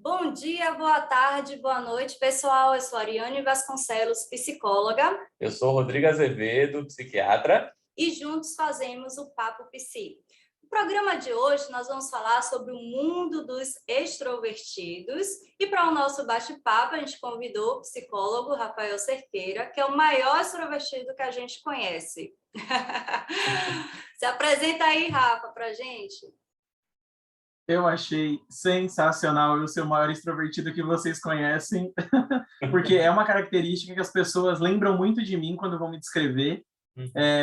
Bom dia, boa tarde, boa noite, pessoal. Eu sou a Ariane Vasconcelos, psicóloga. Eu sou Rodrigo Azevedo, psiquiatra. E juntos fazemos o Papo Psi. No programa de hoje, nós vamos falar sobre o mundo dos extrovertidos. E para o nosso bate-papo, a gente convidou o psicólogo Rafael Cerqueira, que é o maior extrovertido que a gente conhece. Se apresenta aí, Rafa, para a gente. Eu achei sensacional eu ser o maior extrovertido que vocês conhecem, porque é uma característica que as pessoas lembram muito de mim quando vão me descrever.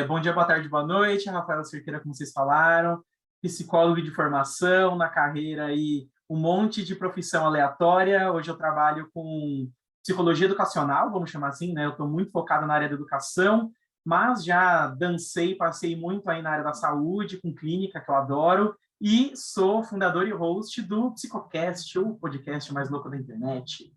Bom dia, boa tarde, boa noite, Rafael Cerqueira, como vocês falaram, psicólogo de formação, na carreira aí um monte de profissão aleatória. Hoje eu trabalho com psicologia educacional, vamos chamar assim, né? Eu estou muito focado na área da educação, mas já dancei, passei muito aí na área da saúde, com clínica, que eu adoro, e sou fundador e host do Psicocast, o podcast mais louco da internet.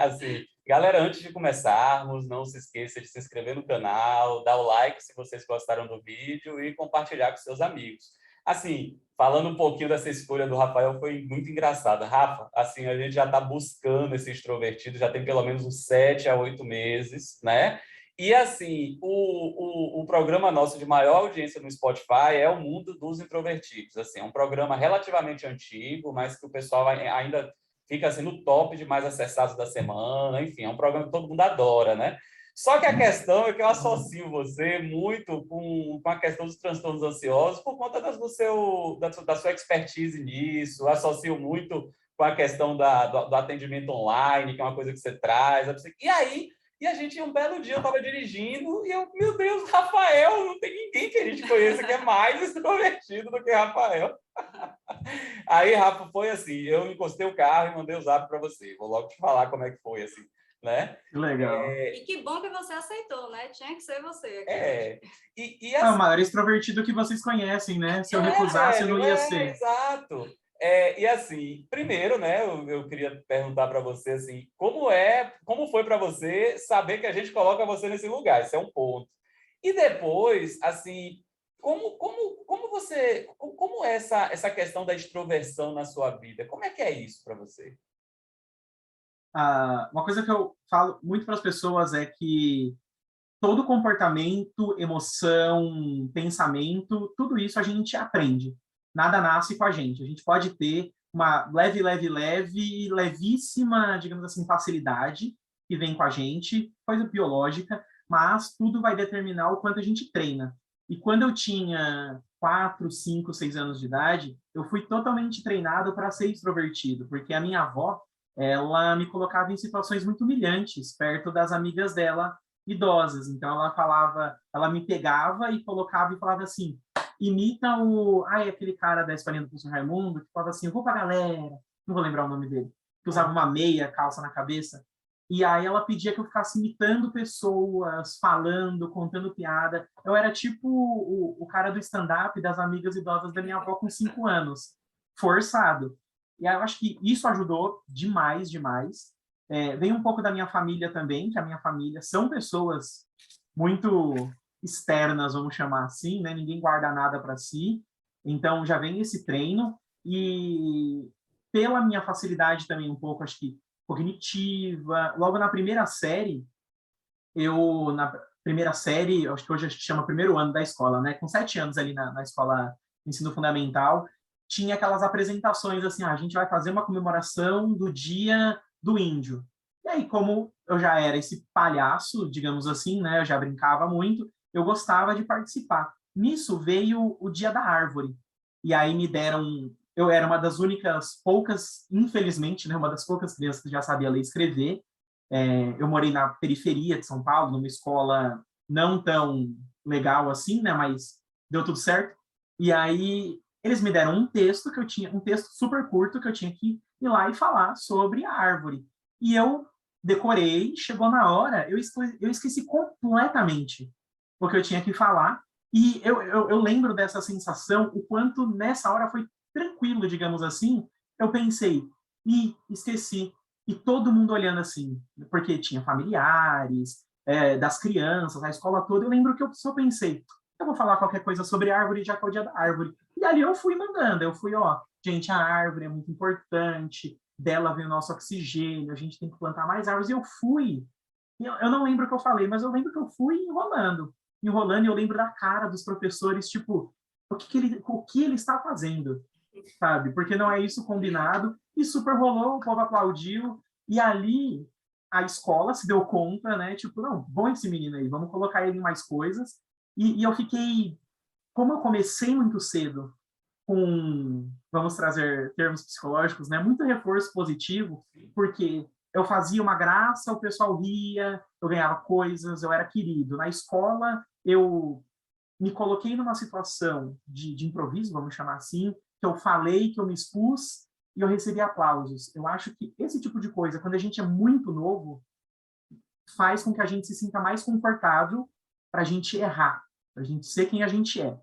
Assim, galera, antes de começarmos, não se esqueça de se inscrever no canal, dar o like se vocês gostaram do vídeo e compartilhar com seus amigos. Assim, falando um pouquinho dessa escolha do Rafael, foi muito engraçada. Rafa, assim, a gente já está buscando esse extrovertido, já tem pelo menos uns 7 a 8 meses, né? E, assim, o programa nosso de maior audiência no Spotify é o Mundo dos Introvertidos. Assim, é um programa relativamente antigo, mas que o pessoal ainda fica assim, no top de mais acessados da semana. Enfim, é um programa que todo mundo adora, né? Só que a questão é que eu associo você muito com a questão dos transtornos ansiosos por conta da sua expertise nisso. Eu associo muito com a questão do atendimento online, que é uma coisa que você traz. E aí... E a gente, um belo dia, eu estava dirigindo e eu, meu Deus, Rafael, não tem ninguém que a gente conheça que é mais extrovertido do que Rafael. Aí, Rafa, foi assim, eu encostei o carro e mandei o zap para você. Vou logo te falar como é que foi, assim, né? Que legal. E que bom que você aceitou, né? Tinha que ser você. E É o assim, maior extroverido que vocês conhecem, né? Se eu recusasse, eu não ia ser. Exato. E assim, primeiro, né, eu queria perguntar para você assim, como foi para você saber que a gente coloca você nesse lugar? Isso é um ponto. E depois, assim, como é essa questão da extroversão na sua vida? Como é que é isso para você? Uma coisa que eu falo muito para as pessoas é que todo comportamento, emoção, pensamento, tudo isso a gente aprende. Nada nasce com a gente. A gente pode ter uma levíssima, digamos assim, facilidade que vem com a gente, coisa biológica, mas tudo vai determinar o quanto a gente treina. E quando eu tinha 4, 5, 6 anos de idade, eu fui totalmente treinado para ser extrovertido, porque a minha avó, ela me colocava em situações muito humilhantes perto das amigas dela idosas. Então ela me pegava e colocava e falava assim: imita aquele cara da Escolinha do Professor Raimundo, que falava assim: eu vou pra galera, não vou lembrar o nome dele, que usava uma meia calça na cabeça. E aí ela pedia que eu ficasse imitando pessoas, falando, contando piada. Eu era tipo o cara do stand-up das amigas idosas da minha avó com 5 anos, forçado. E aí eu acho que isso ajudou demais, demais. Vem um pouco da minha família também, que a minha família são pessoas muito externas, vamos chamar assim, né? Ninguém guarda nada para si. Então já vem esse treino e pela minha facilidade também um pouco, acho que cognitiva. Logo na primeira série, acho que hoje a gente chama primeiro ano da escola, né? Com 7 anos ali na escola ensino fundamental, tinha aquelas apresentações assim: a gente vai fazer uma comemoração do Dia do Índio. E aí, como eu já era esse palhaço, digamos assim, né? Eu já brincava muito, eu gostava de participar. Nisso veio o Dia da Árvore. E aí me deram... Eu era uma das únicas poucas, infelizmente, né? Uma das poucas crianças que já sabia ler e escrever. Eu morei na periferia de São Paulo, numa escola não tão legal assim, né? Mas deu tudo certo. E aí eles me deram um texto super curto que eu tinha que ir lá e falar sobre a árvore. E eu decorei, chegou na hora, eu esqueci completamente o que eu tinha que falar. E eu lembro dessa sensação, o quanto nessa hora foi tranquilo, digamos assim. Eu pensei, esqueci. E todo mundo olhando assim, porque tinha familiares, das crianças, a escola toda. Eu lembro que eu só pensei: eu vou falar qualquer coisa sobre árvore, já que é o Dia da Árvore. E ali eu fui mandando, eu fui, gente, a árvore é muito importante, dela vem o nosso oxigênio, a gente tem que plantar mais árvores. E eu fui, eu não lembro o que eu falei, mas eu lembro que eu fui enrolando. Enrolando, e eu lembro da cara dos professores, tipo, o que ele está fazendo, sabe? Porque não é isso combinado. E super rolou, o povo aplaudiu. E ali a escola se deu conta, né? Tipo, não, bom esse menino aí, vamos colocar ele em mais coisas. E eu fiquei, como eu comecei muito cedo, com, vamos trazer termos psicológicos, né? Muito reforço positivo, porque eu fazia uma graça, o pessoal ria, eu ganhava coisas, eu era querido. Na escola, eu me coloquei numa situação de improviso, vamos chamar assim, que eu falei, que eu me expus e eu recebi aplausos. Eu acho que esse tipo de coisa, quando a gente é muito novo, faz com que a gente se sinta mais confortável para a gente errar, para a gente ser quem a gente é.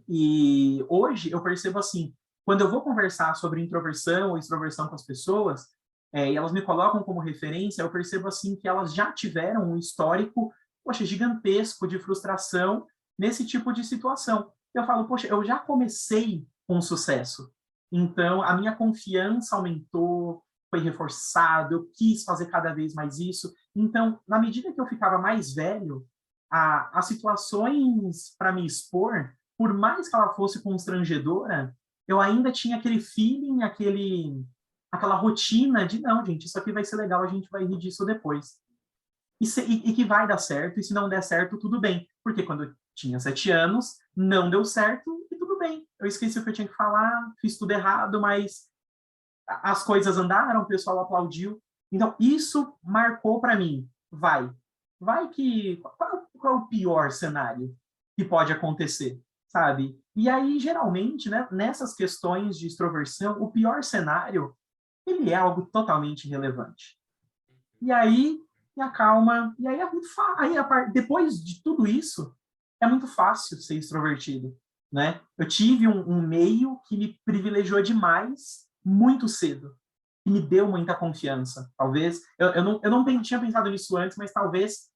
E hoje eu percebo assim, quando eu vou conversar sobre introversão ou extroversão com as pessoas, e elas me colocam como referência, eu percebo assim que elas já tiveram um histórico, poxa, gigantesco de frustração nesse tipo de situação. Eu falo, poxa, eu já comecei com sucesso. Então, a minha confiança aumentou, foi reforçado, eu quis fazer cada vez mais isso. Então, na medida que eu ficava mais velho, as situações para me expor, por mais que ela fosse constrangedora, eu ainda tinha aquele feeling, aquela rotina de, não, gente, isso aqui vai ser legal, a gente vai rir disso depois. E que vai dar certo, e se não der certo, tudo bem. Porque quando eu tinha 7 anos, não deu certo, e tudo bem. Eu esqueci o que eu tinha que falar, fiz tudo errado, mas as coisas andaram, o pessoal aplaudiu. Então, isso marcou para mim. Vai que... Qual é o pior cenário que pode acontecer, sabe? E aí, geralmente, né, nessas questões de extroversão, o pior cenário, ele é algo totalmente irrelevante. E aí, me acalma. E aí, depois de tudo isso, é muito fácil ser extrovertido, né? Eu tive um meio que me privilegiou demais muito cedo, que me deu muita confiança. Talvez, eu não tinha pensado nisso antes, mas talvez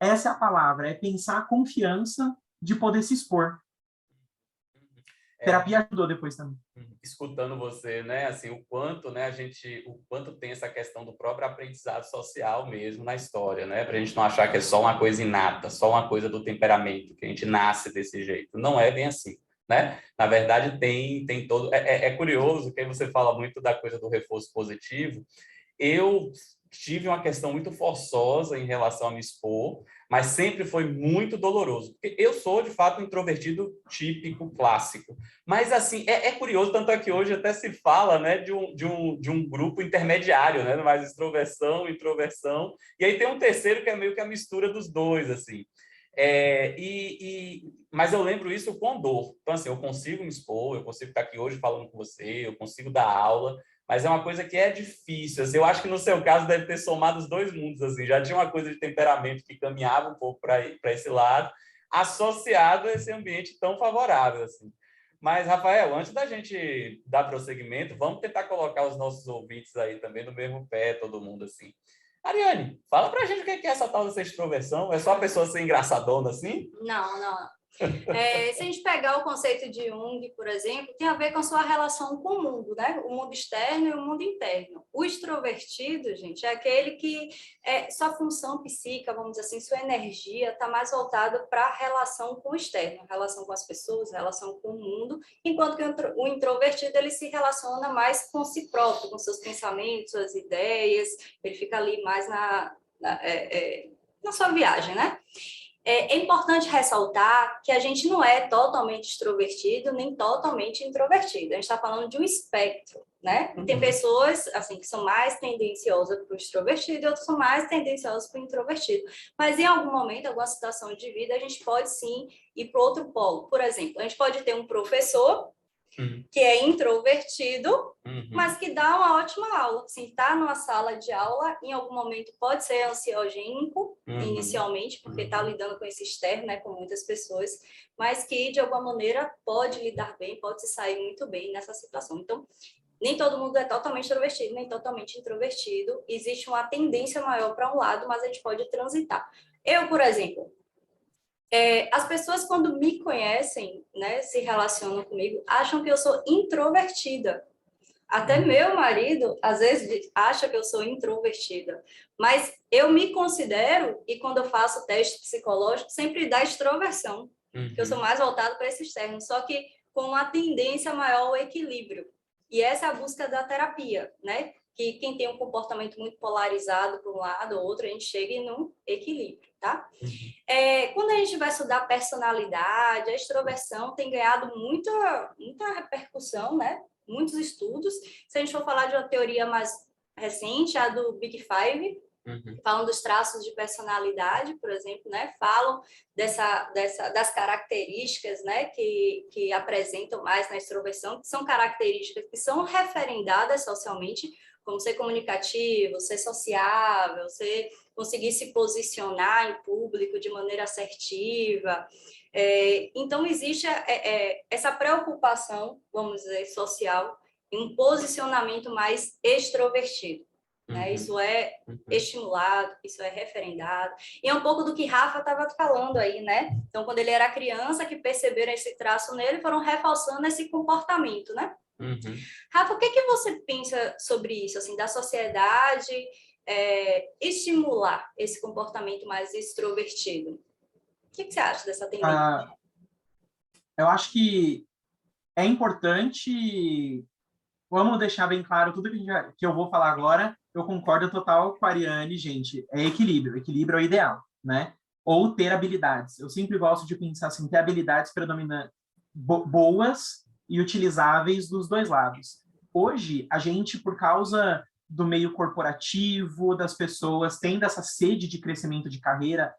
essa é a palavra, é pensar a confiança de poder se expor. Terapia ajudou depois também. Escutando você, né, assim, o quanto, né, o quanto tem essa questão do próprio aprendizado social mesmo na história, né, para a gente não achar que é só uma coisa inata, só uma coisa do temperamento, que a gente nasce desse jeito. Não é bem assim, né? Na verdade, tem todo... É curioso que aí você fala muito da coisa do reforço positivo. Eu tive uma questão muito forçosa em relação a me expor, mas sempre foi muito doloroso. Porque eu sou, de fato, um introvertido típico, clássico. Mas, assim, é curioso, tanto é que hoje até se fala, né, de um grupo intermediário, né, mais extroversão, introversão, e aí tem um terceiro que é meio que a mistura dos dois, assim. Mas eu lembro isso com dor. Então, assim, eu consigo me expor, eu consigo estar aqui hoje falando com você, eu consigo dar aula, mas é uma coisa que é difícil. Assim, eu acho que no seu caso deve ter somado os dois mundos. Assim, já tinha uma coisa de temperamento que caminhava um pouco para esse lado, associado a esse ambiente tão favorável. Assim. Mas, Rafael, antes da gente dar prosseguimento, vamos tentar colocar os nossos ouvintes aí também no mesmo pé, todo mundo assim. Ariane, fala pra gente o que é essa tal dessa extroversão. É só a pessoa ser engraçadona assim? Não. Se a gente pegar o conceito de Jung, por exemplo, tem a ver com a sua relação com o mundo, né? O mundo externo e o mundo interno. O extrovertido, gente, é aquele que sua função psíquica, vamos dizer assim, sua energia está mais voltada para a relação com o externo, relação com as pessoas, relação com o mundo, enquanto que o introvertido ele se relaciona mais com si próprio, com seus pensamentos, suas ideias, ele fica ali mais na sua viagem, né? É importante ressaltar que a gente não é totalmente extrovertido nem totalmente introvertido. A gente está falando de um espectro, né? Tem pessoas assim que são mais tendenciosas para o extrovertido e outras são mais tendenciosas para o introvertido. Mas em algum momento, alguma situação de vida, a gente pode sim ir para o outro polo. Por exemplo, a gente pode ter um professor que é introvertido, mas que dá uma ótima aula. Assim, tá numa sala de aula, em algum momento pode ser ansiogênico, inicialmente, porque está lidando com esse externo, né, com muitas pessoas, mas que, de alguma maneira, pode lidar bem, pode se sair muito bem nessa situação. Então, nem todo mundo é totalmente extrovertido, nem totalmente introvertido. Existe uma tendência maior para um lado, mas a gente pode transitar. Eu, por exemplo, As pessoas, quando me conhecem, né, se relacionam comigo, acham que eu sou introvertida. Até meu marido, às vezes, acha que eu sou introvertida. Mas eu me considero, e quando eu faço teste psicológico, sempre dá extroversão, que eu sou mais voltada para esse externo, só que com uma tendência maior ao equilíbrio. E essa é a busca da terapia, né? Que quem tem um comportamento muito polarizado para um lado ou outro, a gente chega num equilíbrio, tá? Quando a gente vai estudar personalidade, a extroversão tem ganhado muita repercussão, né? Muitos estudos. Se a gente for falar de uma teoria mais recente, a do Big Five, falam dos traços de personalidade, por exemplo, né? Falam das características, né? Que apresentam mais na extroversão, que são características que são referendadas socialmente, como ser comunicativo, ser sociável, conseguir se posicionar em público de maneira assertiva. Então, existe essa preocupação, vamos dizer, social, em um posicionamento mais extrovertido. Né? Isso é estimulado, isso é referendado. E é um pouco do que Rafa estava falando aí, né? Então, quando ele era criança, que perceberam esse traço nele, foram reforçando esse comportamento, né? Rafa, o que você pensa sobre isso, assim, da sociedade estimular esse comportamento mais extrovertido? O que você acha dessa tendência? Eu acho que é importante, vamos deixar bem claro, tudo que eu vou falar agora, eu concordo total com a Ariane, gente, é equilíbrio, equilíbrio é o ideal, né? Ou ter habilidades. Eu sempre gosto de pensar assim, ter habilidades predominantes, boas e utilizáveis dos dois lados. Hoje, a gente, por causa do meio corporativo, das pessoas tendo essa sede de crescimento de carreira,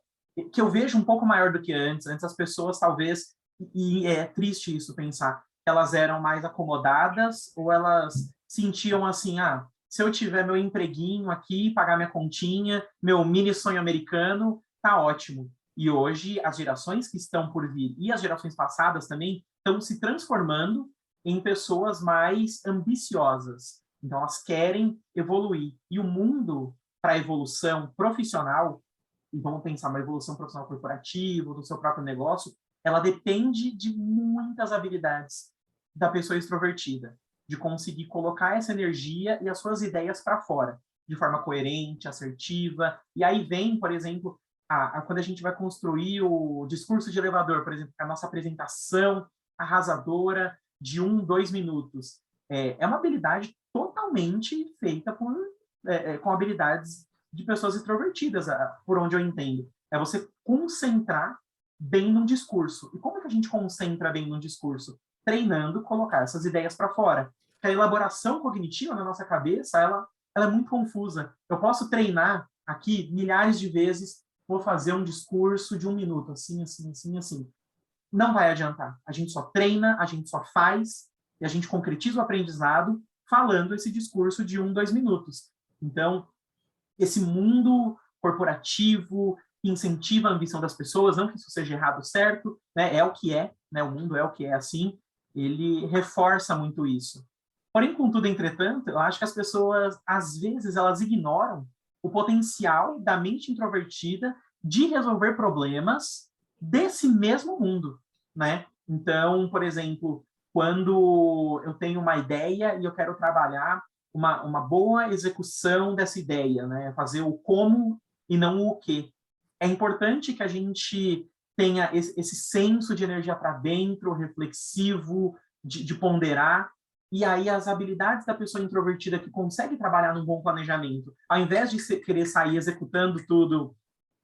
que eu vejo um pouco maior do que antes. Antes as pessoas talvez, e é triste isso pensar, elas eram mais acomodadas ou elas sentiam assim, se eu tiver meu empreguinho aqui, pagar minha continha, meu mini sonho americano, tá ótimo. E hoje as gerações que estão por vir e as gerações passadas também estão se transformando em pessoas mais ambiciosas. Então elas querem evoluir. E o mundo para a evolução profissional, e vamos pensar uma evolução profissional corporativa, do seu próprio negócio, ela depende de muitas habilidades da pessoa extrovertida, de conseguir colocar essa energia e as suas ideias para fora, de forma coerente, assertiva. E aí vem, por exemplo, quando a gente vai construir o discurso de elevador, por exemplo, a nossa apresentação arrasadora de 2 minutos. É uma habilidade totalmente feita com habilidades de pessoas extrovertidas, por onde eu entendo. É você concentrar bem num discurso. E como é que a gente concentra bem num discurso? Treinando, colocar essas ideias para fora. Porque a elaboração cognitiva na nossa cabeça, ela é muito confusa. Eu posso treinar aqui milhares de vezes, vou fazer um discurso de 1 minuto, assim, assim, assim, assim. Não vai adiantar. A gente só treina, a gente só faz, e a gente concretiza o aprendizado falando esse discurso de 2 minutos. Então, esse mundo corporativo que incentiva a ambição das pessoas, não que isso seja errado ou certo, né? É o que é, né? O mundo é o que é assim, ele reforça muito isso. Porém, contudo, entretanto, eu acho que as pessoas, às vezes, elas ignoram o potencial da mente introvertida de resolver problemas desse mesmo mundo, né? Então, por exemplo, quando eu tenho uma ideia e eu quero trabalhar uma boa execução dessa ideia, né? Fazer o como e não o que. É importante que a gente tenha esse senso de energia para dentro, reflexivo, de ponderar, e aí as habilidades da pessoa introvertida que consegue trabalhar num bom planejamento, ao invés de querer sair executando tudo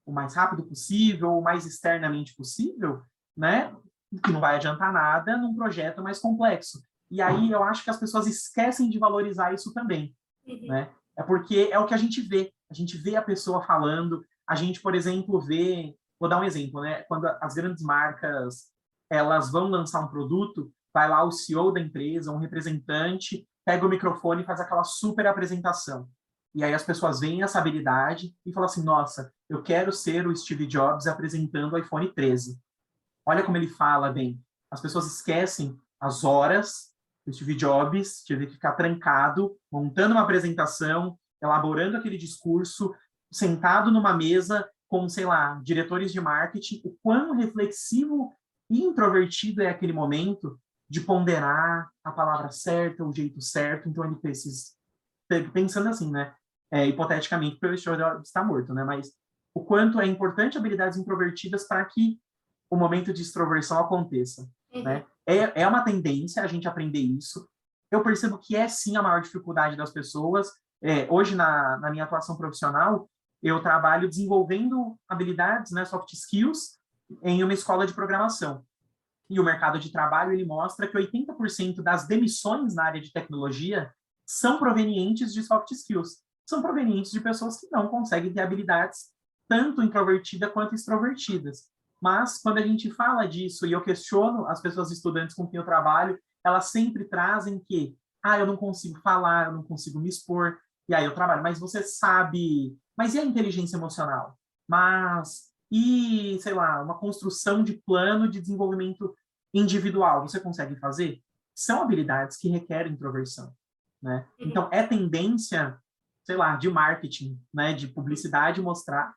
o mais rápido possível, o mais externamente possível, né? Que não vai adiantar nada num projeto mais complexo. E aí eu acho que as pessoas esquecem de valorizar isso também, né? É porque é o que a gente vê. A gente vê a pessoa falando, a gente, por exemplo, vê... Vou dar um exemplo, né? Quando as grandes marcas elas vão lançar um produto, vai lá o CEO da empresa, um representante, pega o microfone e faz aquela super apresentação. E aí as pessoas veem essa habilidade e falam assim, nossa, eu quero ser o Steve Jobs apresentando o iPhone 13. Olha como ele fala bem. As pessoas esquecem as horas que o Steve Jobs teve que ficar trancado, montando uma apresentação, elaborando aquele discurso, sentado numa mesa, com, sei lá, diretores de marketing, o quão reflexivo e introvertido é aquele momento de ponderar a palavra certa, o jeito certo. Então, ele precisa, pensando assim, né? Hipoteticamente, pelo Schroeder está morto, né? Mas o quanto é importante habilidades introvertidas para que o momento de extroversão aconteça, né? É uma tendência a gente aprender isso. Eu percebo que é, sim, a maior dificuldade das pessoas. Hoje, na minha atuação profissional, eu trabalho desenvolvendo habilidades, né, soft skills, em uma escola de programação. E o mercado de trabalho, ele mostra que 80% das demissões na área de tecnologia são provenientes de soft skills. São provenientes de pessoas que não conseguem ter habilidades tanto introvertidas quanto extrovertidas. Mas, quando a gente fala disso, e eu questiono as pessoas estudantes com quem eu trabalho, elas sempre trazem que, eu não consigo falar, eu não consigo me expor, e aí eu trabalho. Mas você sabe... Mas e a inteligência emocional? E, sei lá, uma construção de plano de desenvolvimento individual, você consegue fazer? São habilidades que requerem introversão, né? Então, é tendência, sei lá, de marketing, né, de publicidade mostrar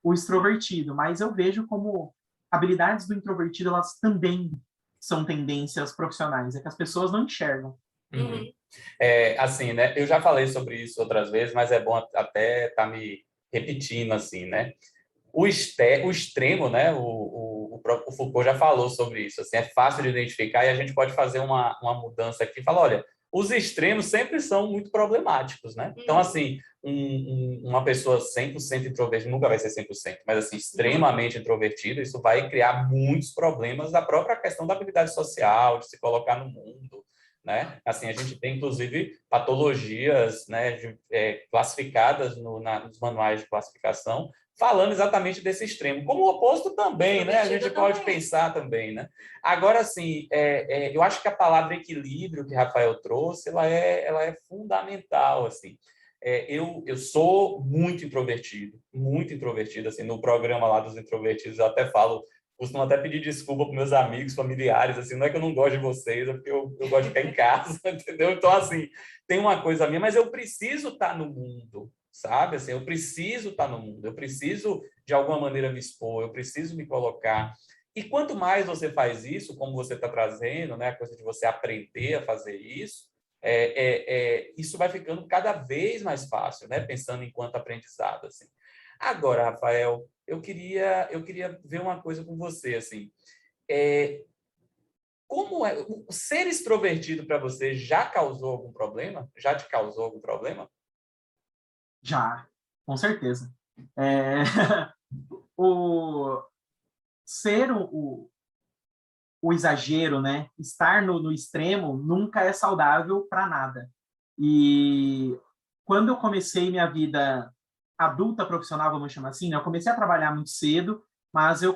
o extrovertido, mas eu vejo como habilidades do introvertido, elas também são tendências profissionais, é que as pessoas não enxergam. Assim, né? Eu já falei sobre isso outras vezes, mas é bom até estar me repetindo, assim, né? O extremo, né? O próprio Foucault já falou sobre isso. Assim, é fácil de identificar e a gente pode fazer uma mudança aqui e falar, olha, os extremos sempre são muito problemáticos, né? Então, assim, uma pessoa 100% introvertida, nunca vai ser 100%, mas, assim, extremamente introvertida, isso vai criar muitos problemas da própria questão da habilidade social, de se colocar no mundo, né? Assim, a gente tem, inclusive, patologias, né, classificadas nos manuais de classificação, falando exatamente desse extremo. Como o oposto também, né? A gente pode pensar também, né? Agora, assim, eu acho que a palavra equilíbrio que Rafael trouxe, ela é fundamental, assim. Eu sou muito introvertido, assim, no programa lá dos introvertidos, eu até falo, costumo até pedir desculpa para meus amigos, familiares, assim, não é que eu não gosto de vocês, é porque eu gosto de ficar em casa, entendeu? Então, assim, tem uma coisa minha, mas eu preciso estar no mundo, sabe? Assim, eu preciso estar no mundo, eu preciso, de alguma maneira, me expor, eu preciso me colocar. E quanto mais você faz isso, como você está trazendo, né, a coisa de você aprender a fazer isso, isso vai ficando cada vez mais fácil, né? Pensando enquanto aprendizado, assim. Agora, Rafael, eu queria ver uma coisa com você, assim. Como é o ser extrovertido para você já causou algum problema? Já te causou algum problema? Já, com certeza. O ser o exagero, né? Estar no extremo nunca é saudável para nada. E quando eu comecei minha vida adulta profissional, vamos chamar assim, né? Eu comecei a trabalhar muito cedo, mas eu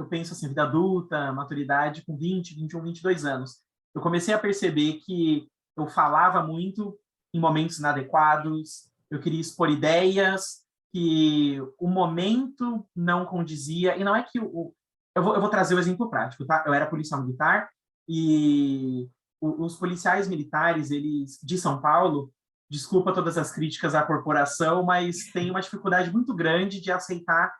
penso assim, vida adulta, maturidade com 20, 21, 22 anos. Eu comecei a perceber que eu falava muito em momentos inadequados, eu queria expor ideias, que o momento não condizia, e não é que eu vou trazer o exemplo prático, tá? Eu era policial militar e os policiais militares, eles de São Paulo, desculpa todas as críticas à corporação, mas tem uma dificuldade muito grande de aceitar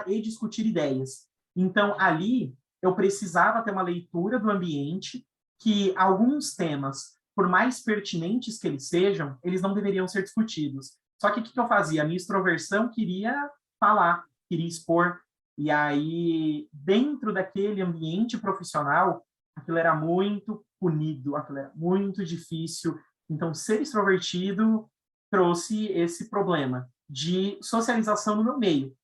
e discutir ideias. Então, ali, eu precisava ter uma leitura do ambiente que alguns temas, por mais pertinentes que eles sejam, eles não deveriam ser discutidos. Só que o que eu fazia? A minha extroversão queria falar, queria expor. E aí, dentro daquele ambiente profissional, aquilo era muito punido, aquilo era muito difícil. Então, ser extrovertido trouxe esse problema de socialização no meu meio.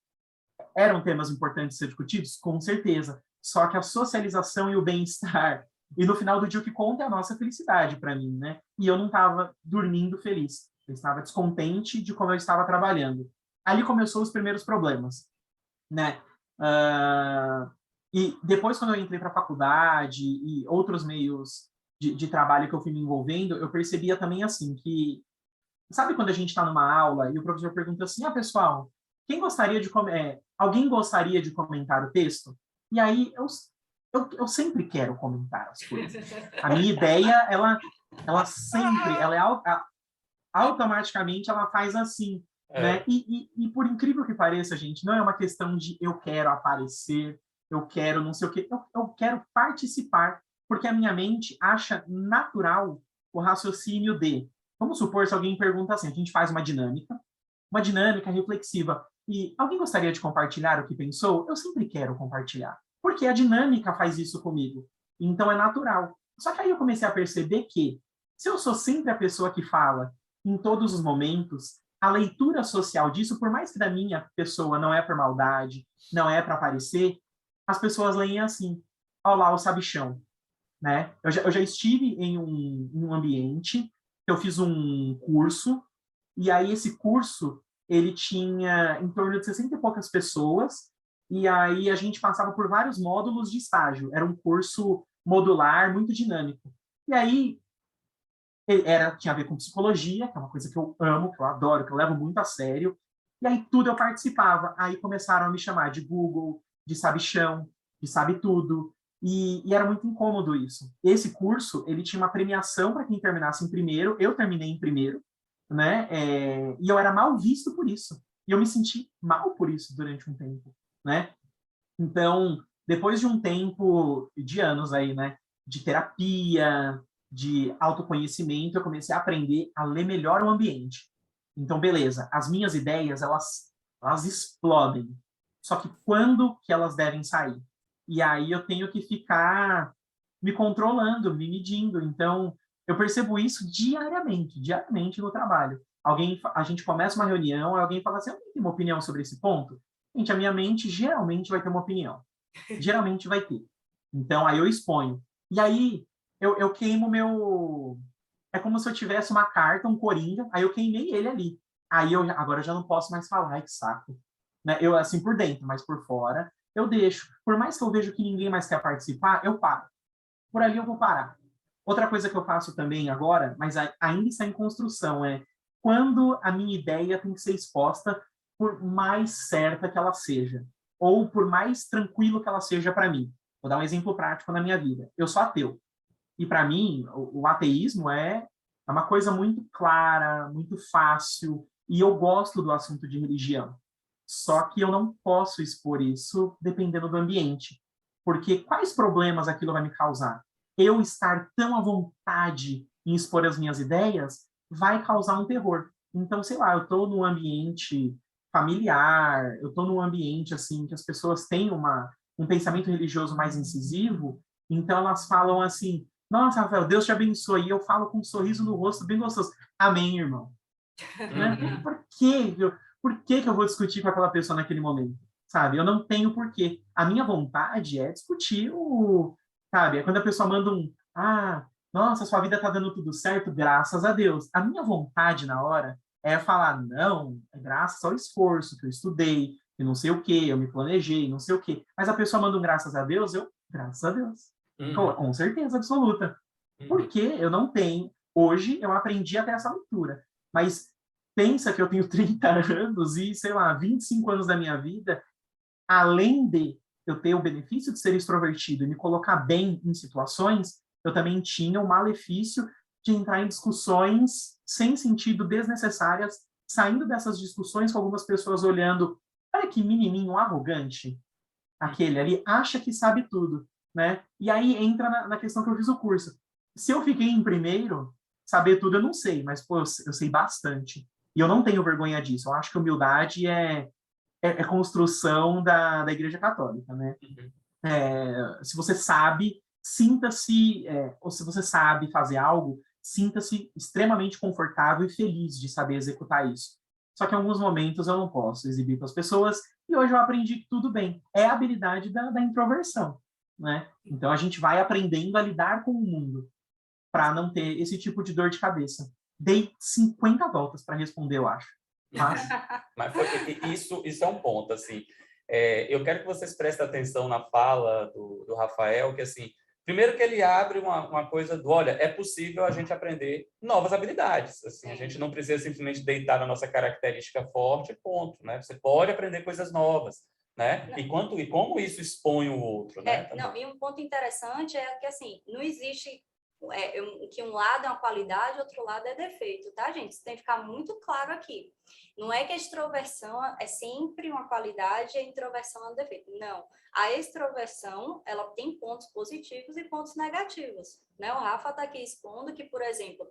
Eram temas importantes de ser discutidos? Com certeza. Só que a socialização e o bem-estar, e no final do dia o que conta é a nossa felicidade para mim, né? E eu não estava dormindo feliz. Eu estava descontente de como eu estava trabalhando. Ali começou os primeiros problemas, né? E depois, quando eu entrei para a faculdade e outros meios de trabalho que eu fui me envolvendo, eu percebia também assim que, sabe quando a gente está numa aula e o professor pergunta assim, pessoal, alguém gostaria de comentar o texto? E aí eu sempre quero comentar as coisas. A minha ideia, ela sempre, automaticamente ela faz assim. né? E por incrível que pareça, gente, não é uma questão de eu quero aparecer, eu quero não sei o quê, eu quero participar, porque a minha mente acha natural o raciocínio de, vamos supor, se alguém pergunta assim, a gente faz uma dinâmica reflexiva, e alguém gostaria de compartilhar o que pensou? Eu sempre quero compartilhar, porque a dinâmica faz isso comigo, então é natural. Só que aí eu comecei a perceber que, se eu sou sempre a pessoa que fala em todos os momentos, a leitura social disso, por mais que da minha pessoa não é por maldade, não é para aparecer, as pessoas leem assim, olha lá o sabichão, né? Eu já estive em um ambiente, eu fiz um curso, e aí esse curso, ele tinha em torno de 60 e poucas pessoas, e aí a gente passava por vários módulos de estágio. Era um curso modular, muito dinâmico. E aí tinha a ver com psicologia, que é uma coisa que eu amo, que eu adoro, que eu levo muito a sério. E aí tudo eu participava. Aí começaram a me chamar de Google, de sabichão, de sabe tudo. E era muito incômodo isso. Esse curso, ele tinha uma premiação para quem terminasse em primeiro. Eu terminei em primeiro, né? E eu era mal visto por isso. E eu me senti mal por isso durante um tempo, né? Então, depois de um tempo de anos aí, né, de terapia, de autoconhecimento, eu comecei a aprender a ler melhor o ambiente. Então, beleza, as minhas ideias, elas explodem. Só que quando que elas devem sair? E aí eu tenho que ficar me controlando, me medindo. Então, eu percebo isso diariamente no trabalho. A gente começa uma reunião, alguém fala assim, alguém tem uma opinião sobre esse ponto? Gente, a minha mente geralmente vai ter uma opinião. Geralmente vai ter. Então, aí eu exponho. E aí, eu queimo meu... É como se eu tivesse uma carta, um coringa, aí eu queimei ele ali. Agora eu já não posso mais falar, ai que saco. Né? Eu, assim, por dentro, mas por fora, eu deixo. Por mais que eu veja que ninguém mais quer participar, eu paro. Por ali eu vou parar. Outra coisa que eu faço também agora, mas ainda está em construção, é quando a minha ideia tem que ser exposta, por mais certa que ela seja, ou por mais tranquilo que ela seja para mim. Vou dar um exemplo prático na minha vida. Eu sou ateu. E para mim, o ateísmo é uma coisa muito clara, muito fácil, e eu gosto do assunto de religião. Só que eu não posso expor isso dependendo do ambiente. Porque quais problemas aquilo vai me causar? Eu estar tão à vontade em expor as minhas ideias vai causar um terror. Então, sei lá, eu estou num ambiente familiar, eu estou num ambiente assim que as pessoas têm um pensamento religioso mais incisivo, então elas falam assim: nossa, Rafael, Deus te abençoe. E eu falo com um sorriso no rosto bem gostoso. Amém, irmão. Né? Por que eu vou discutir com aquela pessoa naquele momento? Sabe? Eu não tenho porquê. A minha vontade é discutir sabe? É quando a pessoa manda nossa, sua vida tá dando tudo certo, graças a Deus. A minha vontade na hora é falar, não, é graças ao esforço que eu estudei, que não sei o quê, eu me planejei, não sei o quê. Mas a pessoa manda um graças a Deus, graças a Deus. Com certeza absoluta. Porque eu não tenho. Hoje eu aprendi até essa leitura. Mas pensa que eu tenho 30 anos e, sei lá, 25 anos da minha vida, além de eu ter o benefício de ser extrovertido e me colocar bem em situações, eu também tinha o malefício de entrar em discussões sem sentido, desnecessárias, saindo dessas discussões com algumas pessoas olhando, olha que menininho arrogante, aquele ali acha que sabe tudo, né? E aí entra na questão que eu fiz o curso. Se eu fiquei em primeiro, saber tudo eu não sei, mas pô, eu sei bastante. E eu não tenho vergonha disso. Eu acho que humildade é construção da Igreja Católica, né? Se você sabe, sinta-se, ou se você sabe fazer algo, sinta-se extremamente confortável e feliz de saber executar isso. Só que em alguns momentos eu não posso exibir para as pessoas, e hoje eu aprendi que tudo bem. É a habilidade da introversão, né? Então a gente vai aprendendo a lidar com o mundo para não ter esse tipo de dor de cabeça. Dei 50 voltas para responder, eu acho. Mas isso é um ponto, assim. Eu quero que vocês prestem atenção na fala do Rafael, que, assim, primeiro que ele abre uma coisa olha, é possível a gente aprender novas habilidades, assim, a gente não precisa simplesmente deitar na nossa característica forte, ponto, né? Você pode aprender coisas novas, né? E como isso expõe o outro, né? Não, e um ponto interessante é que, assim, não existe que um lado é uma qualidade, outro lado é defeito, tá, gente? Isso tem que ficar muito claro aqui. Não é que a extroversão é sempre uma qualidade e a introversão é um defeito. Não. A extroversão, ela tem pontos positivos e pontos negativos, né? O Rafa está aqui expondo que, por exemplo,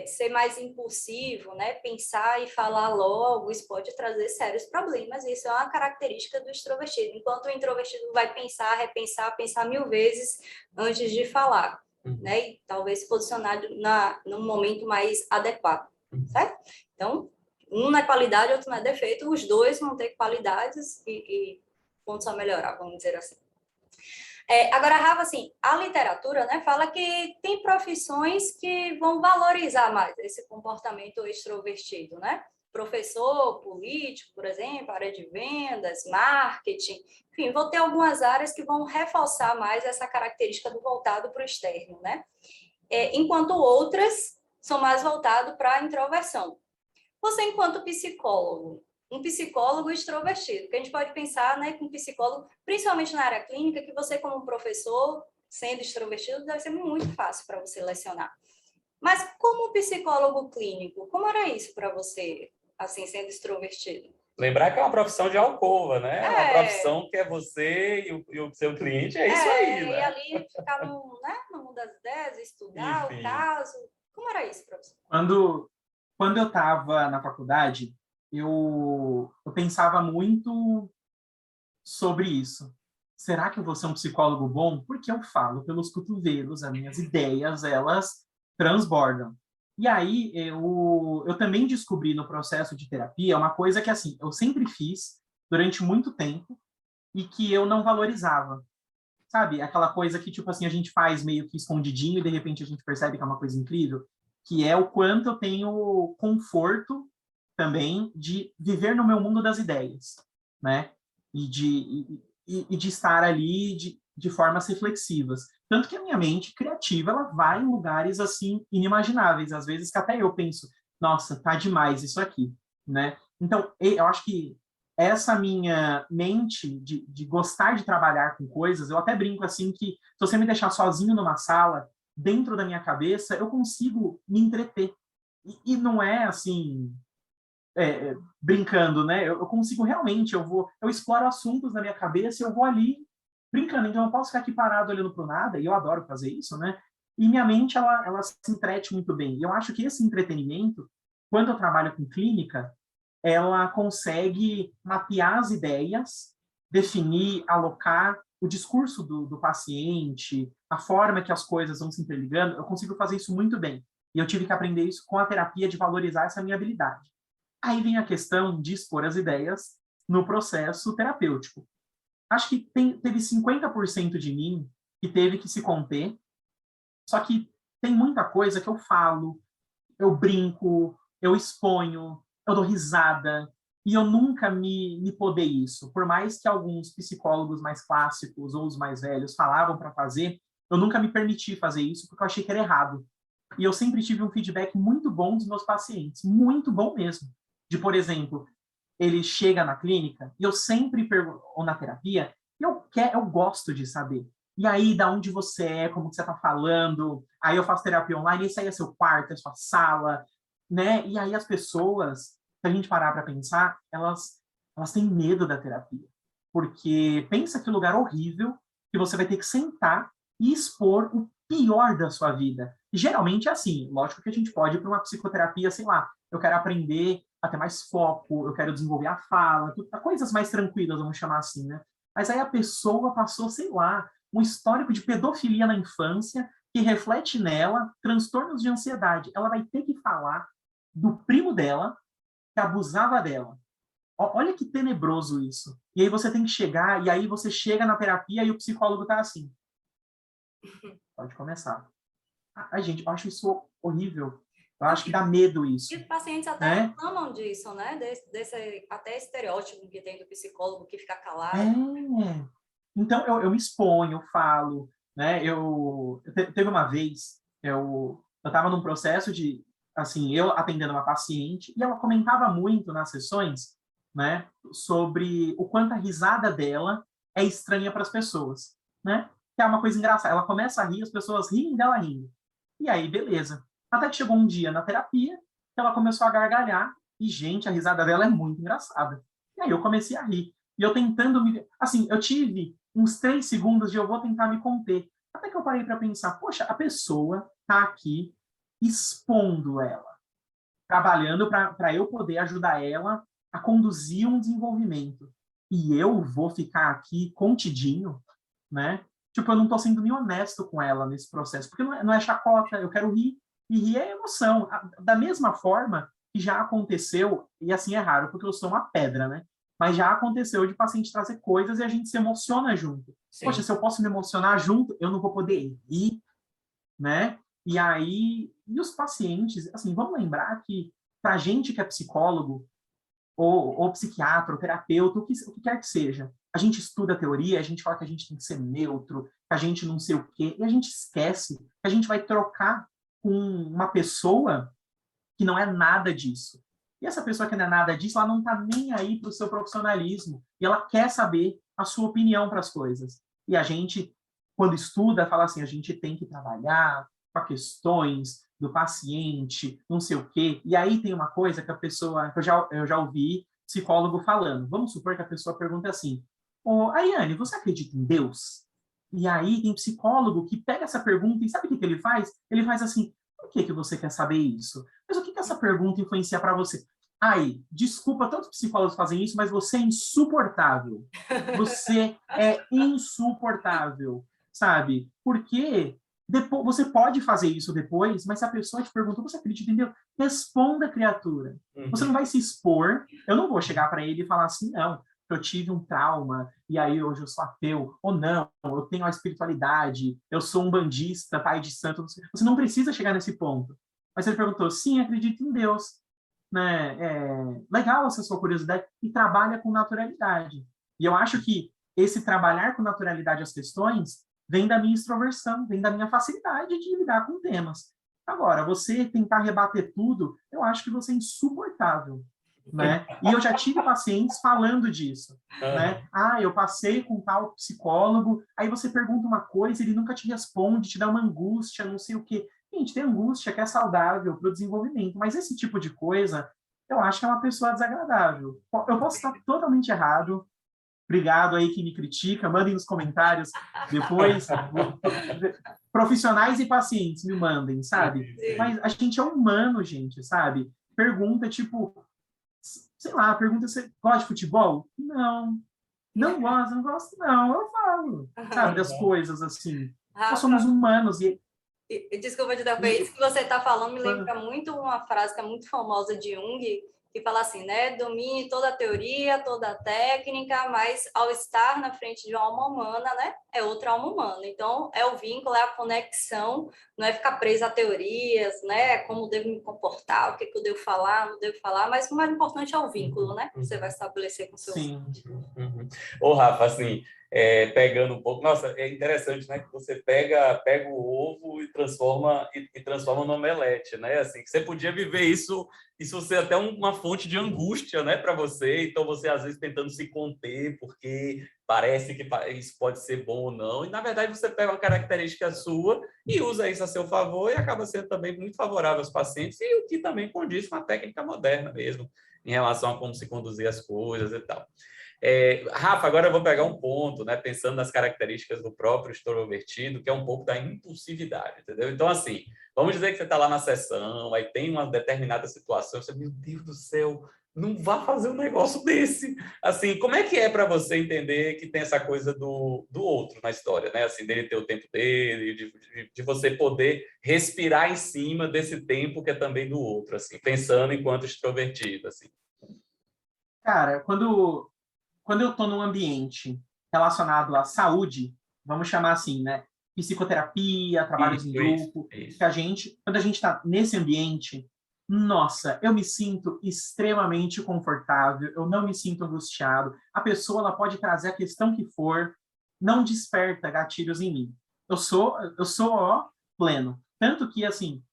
ser mais impulsivo, né? Pensar e falar logo, isso pode trazer sérios problemas. Isso é uma característica do extrovertido. Enquanto o introvertido vai pensar, repensar, pensar 1000 vezes antes de falar, né? E talvez se posicionar num momento mais adequado, certo? Então, um não é qualidade, outro não é defeito. Os dois vão ter qualidades e pontos a melhorar, vamos dizer assim. Agora, Rafa, assim, a literatura, né, fala que tem profissões que vão valorizar mais esse comportamento extrovertido, né? Professor, político, por exemplo, área de vendas, marketing, enfim, vou ter algumas áreas que vão reforçar mais essa característica do voltado para o externo, né? Enquanto outras são mais voltadas para a introversão. Você, enquanto psicólogo, um psicólogo extrovertido, que a gente pode pensar, né, com um psicólogo, principalmente na área clínica, que você, como professor, sendo extrovertido, deve ser muito fácil para você lecionar. Mas como psicólogo clínico, como era isso para você, assim, sendo extrovertido? Lembrar que é uma profissão de alcova, né? É uma profissão que é você e o seu cliente, é isso aí, né? E ali ficar no mundo das ideias, estudar Enfim. o caso. Como era isso para você? Quando eu estava na faculdade, eu pensava muito sobre isso. Será que eu vou ser um psicólogo bom? Porque eu falo pelos cotovelos, as minhas ideias, elas transbordam. E aí, eu também descobri no processo de terapia uma coisa que, assim, eu sempre fiz durante muito tempo e que eu não valorizava. Sabe? Aquela coisa que, tipo assim, a gente faz meio que escondidinho e, de repente, a gente percebe que é uma coisa incrível, que é o quanto eu tenho conforto também de viver no meu mundo das ideias, né? E de estar ali de formas reflexivas. Tanto que a minha mente criativa, ela vai em lugares, assim, inimagináveis. Às vezes que até eu penso, nossa, tá demais isso aqui, né? Então, eu acho que essa minha mente de gostar de trabalhar com coisas, eu até brinco assim que se você me deixar sozinho numa sala, dentro da minha cabeça, eu consigo me entreter. E não é assim, brincando, né? Eu consigo realmente, eu exploro assuntos na minha cabeça e eu vou ali brincando. Então eu posso ficar aqui parado olhando para o nada, e eu adoro fazer isso, né? E minha mente, ela se entrete muito bem. E eu acho que esse entretenimento, quando eu trabalho com clínica, ela consegue mapear as ideias, definir, alocar o discurso do paciente, a forma que as coisas vão se interligando. Eu consigo fazer isso muito bem. E eu tive que aprender isso com a terapia, de valorizar essa minha habilidade. Aí vem a questão de expor as ideias no processo terapêutico. Acho que teve 50% de mim que teve que se conter, só que tem muita coisa que eu falo, eu brinco, eu exponho, eu dou risada, e eu nunca me podei isso. Por mais que alguns psicólogos mais clássicos ou os mais velhos falavam para fazer, eu nunca me permiti fazer isso porque eu achei que era errado. E eu sempre tive um feedback muito bom dos meus pacientes, muito bom mesmo. De, por exemplo, ele chega na clínica e eu sempre pergunto, ou na terapia, eu gosto de saber. E aí, da onde você é, como que você está falando? Aí eu faço terapia online, esse aí é seu quarto, é sua sala, né? E aí as pessoas, se a gente parar para pensar, elas têm medo da terapia. Porque pensa que lugar horrível que você vai ter que sentar e expor o pior da sua vida. E geralmente é assim, lógico que a gente pode ir para uma psicoterapia, sei lá, eu quero aprender a ter mais foco, eu quero desenvolver a fala, coisas mais tranquilas, vamos chamar assim, né? Mas aí a pessoa passou, sei lá, um histórico de pedofilia na infância que reflete nela transtornos de ansiedade. Ela vai ter que falar do primo dela que abusava dela. Olha que tenebroso isso. E aí você tem que chegar, e aí você chega na terapia e o psicólogo tá assim. Pode começar. Ai, gente, eu acho isso horrível. Eu acho que dá medo isso. E os pacientes até reclamam disso, né? Desse até estereótipo que tem do psicólogo que fica calado. Então, eu me exponho, eu falo, né? Teve uma vez, eu estava num processo de, assim, eu atendendo uma paciente, e ela comentava muito nas sessões, né? Sobre o quanto a risada dela é estranha para as pessoas, né? Que é uma coisa engraçada. Ela começa a rir, as pessoas riem dela rindo. E aí, beleza. Até que chegou um dia na terapia, que ela começou a gargalhar, e, gente, a risada dela é muito engraçada. E aí eu comecei a rir. E eu tentando me... Assim, eu tive uns 3 segundos de eu vou tentar me conter. Até que eu parei para pensar, poxa, a pessoa tá aqui expondo ela, trabalhando para eu poder ajudar ela a conduzir um desenvolvimento. E eu vou ficar aqui contidinho, né? Tipo, eu não tô sendo nem honesto com ela nesse processo, porque não é chacota, eu quero rir, e rir é emoção. Da mesma forma que já aconteceu, e assim é raro, porque eu sou uma pedra, né? Mas já aconteceu de paciente trazer coisas e a gente se emociona junto. Sim. Poxa, se eu posso me emocionar junto, eu não vou poder rir, né? E aí, e os pacientes, assim, vamos lembrar que para a gente que é psicólogo, ou psiquiatra, ou terapeuta, o que quer que seja, a gente estuda a teoria, a gente fala que a gente tem que ser neutro, que a gente não sei o quê, e a gente esquece que a gente vai trocar com uma pessoa que não é nada disso. E essa pessoa que não é nada disso, ela não está nem aí para o seu profissionalismo, e ela quer saber a sua opinião para as coisas. E a gente, quando estuda, fala assim, a gente tem que trabalhar com questões do paciente, não sei o quê. E aí tem uma coisa que a pessoa, que eu já ouvi psicólogo falando. Vamos supor que a pessoa pergunta assim, ô, Ayane, você acredita em Deus? E aí tem psicólogo que pega essa pergunta e sabe o que ele faz? Ele faz assim, por que você quer saber isso? Mas o que essa pergunta influencia para você? Ai, desculpa, tantos psicólogos fazem isso, mas você é insuportável. Você é insuportável, sabe? Porque depois, você pode fazer isso depois, mas se a pessoa te perguntou, você acredita em Deus? Responda, criatura. Você não vai se expor. Eu não vou chegar para ele e falar assim, não, eu tive um trauma, e aí hoje eu sou ateu, ou não, eu tenho a espiritualidade, eu sou um bandista, pai de santo. Você não precisa chegar nesse ponto. Mas ele perguntou, sim, acredito em Deus. Né? É legal essa sua curiosidade e trabalha com naturalidade. E eu acho que esse trabalhar com naturalidade as questões vem da minha extroversão, vem da minha facilidade de lidar com temas. Agora, você tentar rebater tudo, eu acho que você é insuportável. Né? E eu já tive pacientes falando disso. Né? Ah, eu passei com tal psicólogo, aí você pergunta uma coisa, ele nunca te responde, te dá uma angústia, não sei o quê. Gente, tem angústia que é saudável para o desenvolvimento, mas esse tipo de coisa, eu acho que é uma pessoa desagradável. Eu posso estar totalmente errado. Obrigado aí que me critica, mandem nos comentários depois. Profissionais e pacientes me mandem, sabe? Mas a gente é humano, gente, sabe? Pergunta, tipo, sei lá, pergunta se gosta de futebol? Não. Não gosto, não gosto, não. Eu falo, sabe, das coisas assim. Nós somos humanos e desculpa te dar isso que você está falando me lembra muito uma frase que é muito famosa de Jung, que fala assim, né? Domine toda a teoria, toda a técnica, mas ao estar na frente de uma alma humana, né? É outra alma humana. Então, é o vínculo, é a conexão, não é ficar preso a teorias, né? Como devo me comportar, o que eu devo falar, não devo falar, mas o mais importante é o vínculo, né? Que você vai estabelecer com o seu... Sim. Ô, Rafa, assim, pegando um pouco... Nossa, é interessante, né? Que você pega o ovo e transforma no omelete, né? Assim, que você podia viver isso ser até uma fonte de angústia, né, para você. Então, você, às vezes, tentando se conter, porque parece que isso pode ser bom ou não. E, na verdade, você pega uma característica sua e usa isso a seu favor e acaba sendo também muito favorável aos pacientes e o que também condiz com a técnica moderna mesmo, em relação a como se conduzir as coisas e tal. Rafa, agora eu vou pegar um ponto, né, pensando nas características do próprio extrovertido, que é um pouco da impulsividade, entendeu? Então, assim, vamos dizer que você está lá na sessão, aí tem uma determinada situação, você, meu Deus do céu, não vá fazer um negócio desse. Assim, como é que é para você entender que tem essa coisa do outro na história, né? Assim, dele ter o tempo dele, de você poder respirar em cima desse tempo que é também do outro, assim, pensando enquanto extrovertido, assim. Cara, quando eu estou num ambiente relacionado à saúde, vamos chamar assim, né? Psicoterapia, trabalhos em grupo, isso. Quando a gente está nesse ambiente, nossa, eu me sinto extremamente confortável, eu não me sinto angustiado. A pessoa ela pode trazer a questão que for, não desperta gatilhos em mim. Eu sou ó, pleno. Tanto que, assim,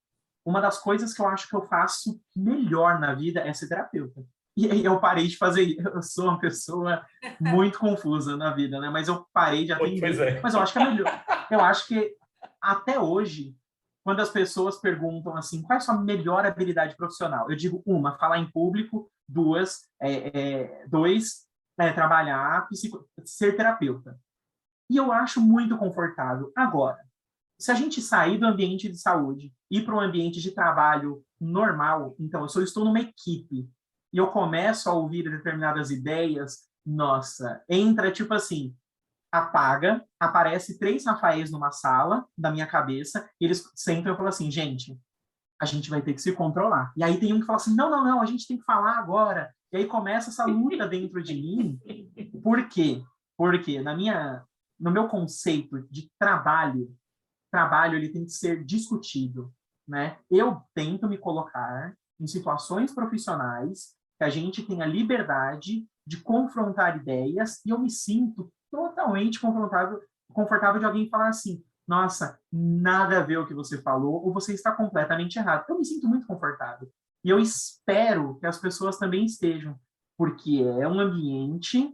uma das coisas que eu acho que eu faço melhor na vida é ser terapeuta. E aí eu parei de fazer, eu sou uma pessoa muito confusa na vida, né? Mas eu parei de atender. Mas eu acho que é melhor. Eu acho que até hoje quando as pessoas perguntam assim, qual é a sua melhor habilidade profissional? Eu digo uma, falar em público, dois, trabalhar, ser terapeuta. E eu acho muito confortável. Agora, se a gente sair do ambiente de saúde e ir para um ambiente de trabalho normal, então, se eu estou numa equipe e eu começo a ouvir determinadas ideias, nossa, entra tipo assim, apaga, aparece 3 Rafaéis numa sala da minha cabeça, e eles sentam e falam assim, gente, a gente vai ter que se controlar. E aí tem um que fala assim, não, não, não, a gente tem que falar agora. E aí começa essa luta dentro de mim. Por quê? Porque no meu conceito de trabalho ele tem que ser discutido, né? Eu tento me colocar em situações profissionais que a gente tenha liberdade de confrontar ideias e eu me sinto totalmente confortável de alguém falar assim, nossa, nada a ver o que você falou ou você está completamente errado. Eu me sinto muito confortável. E eu espero que as pessoas também estejam, porque é um ambiente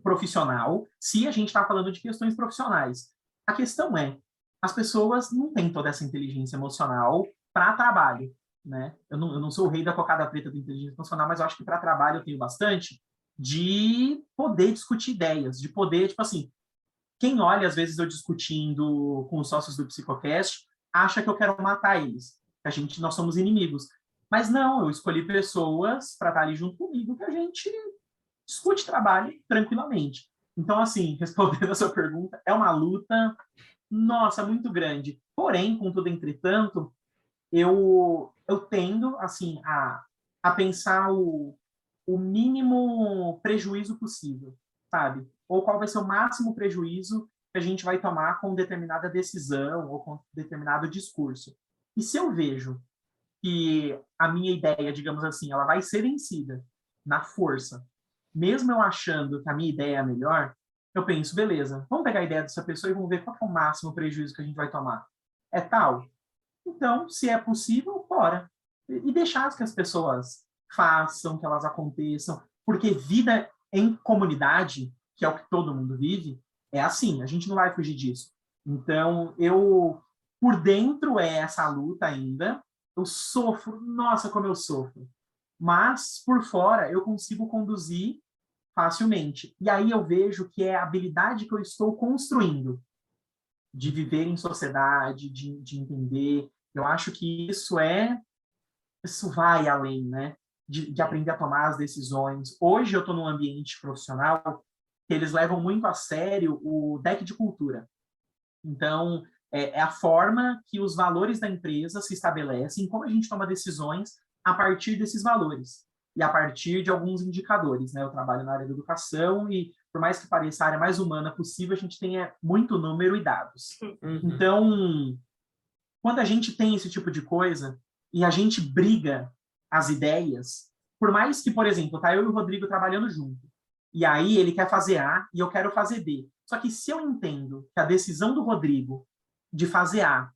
profissional, se a gente está falando de questões profissionais. A questão é, as pessoas não têm toda essa inteligência emocional para trabalho, né? Eu não sou o rei da cocada preta da inteligência emocional, mas eu acho que para trabalho eu tenho bastante de poder discutir ideias, de poder, tipo assim, quem olha, às vezes, eu discutindo com os sócios do Psicocast, acha que eu quero matar eles, que nós somos inimigos. Mas não, eu escolhi pessoas para estar ali junto comigo, que a gente discute trabalho tranquilamente. Então, assim, respondendo a sua pergunta, é uma luta, nossa, muito grande. Porém, contudo, entretanto, eu tendo, assim, a pensar o mínimo prejuízo possível, sabe? Ou qual vai ser o máximo prejuízo que a gente vai tomar com determinada decisão ou com determinado discurso. E se eu vejo que a minha ideia, digamos assim, ela vai ser vencida na força, mesmo eu achando que a minha ideia é a melhor, eu penso, beleza, vamos pegar a ideia dessa pessoa e vamos ver qual é o máximo prejuízo que a gente vai tomar. É tal? Então, se é possível, bora. E deixar que as pessoas façam, que elas aconteçam, porque vida em comunidade, que é o que todo mundo vive, é assim, a gente não vai fugir disso. Então, por dentro é essa luta ainda, eu sofro, nossa, como eu sofro. Mas, por fora, eu consigo conduzir facilmente. E aí eu vejo que é a habilidade que eu estou construindo de viver em sociedade, de entender. Eu acho que isso vai além, né? De aprender a tomar as decisões. Hoje eu estou num ambiente profissional que eles levam muito a sério o deck de cultura. Então, é a forma que os valores da empresa se estabelecem, como a gente toma decisões a partir desses valores e a partir de alguns indicadores, né? Eu trabalho na área da educação e, por mais que pareça a área mais humana possível, a gente tem muito número e dados. Uhum. Então, quando a gente tem esse tipo de coisa e a gente briga as ideias, por mais que, por exemplo, tá eu e o Rodrigo trabalhando junto, e aí ele quer fazer A e eu quero fazer B. Só que se eu entendo que a decisão do Rodrigo de fazer A,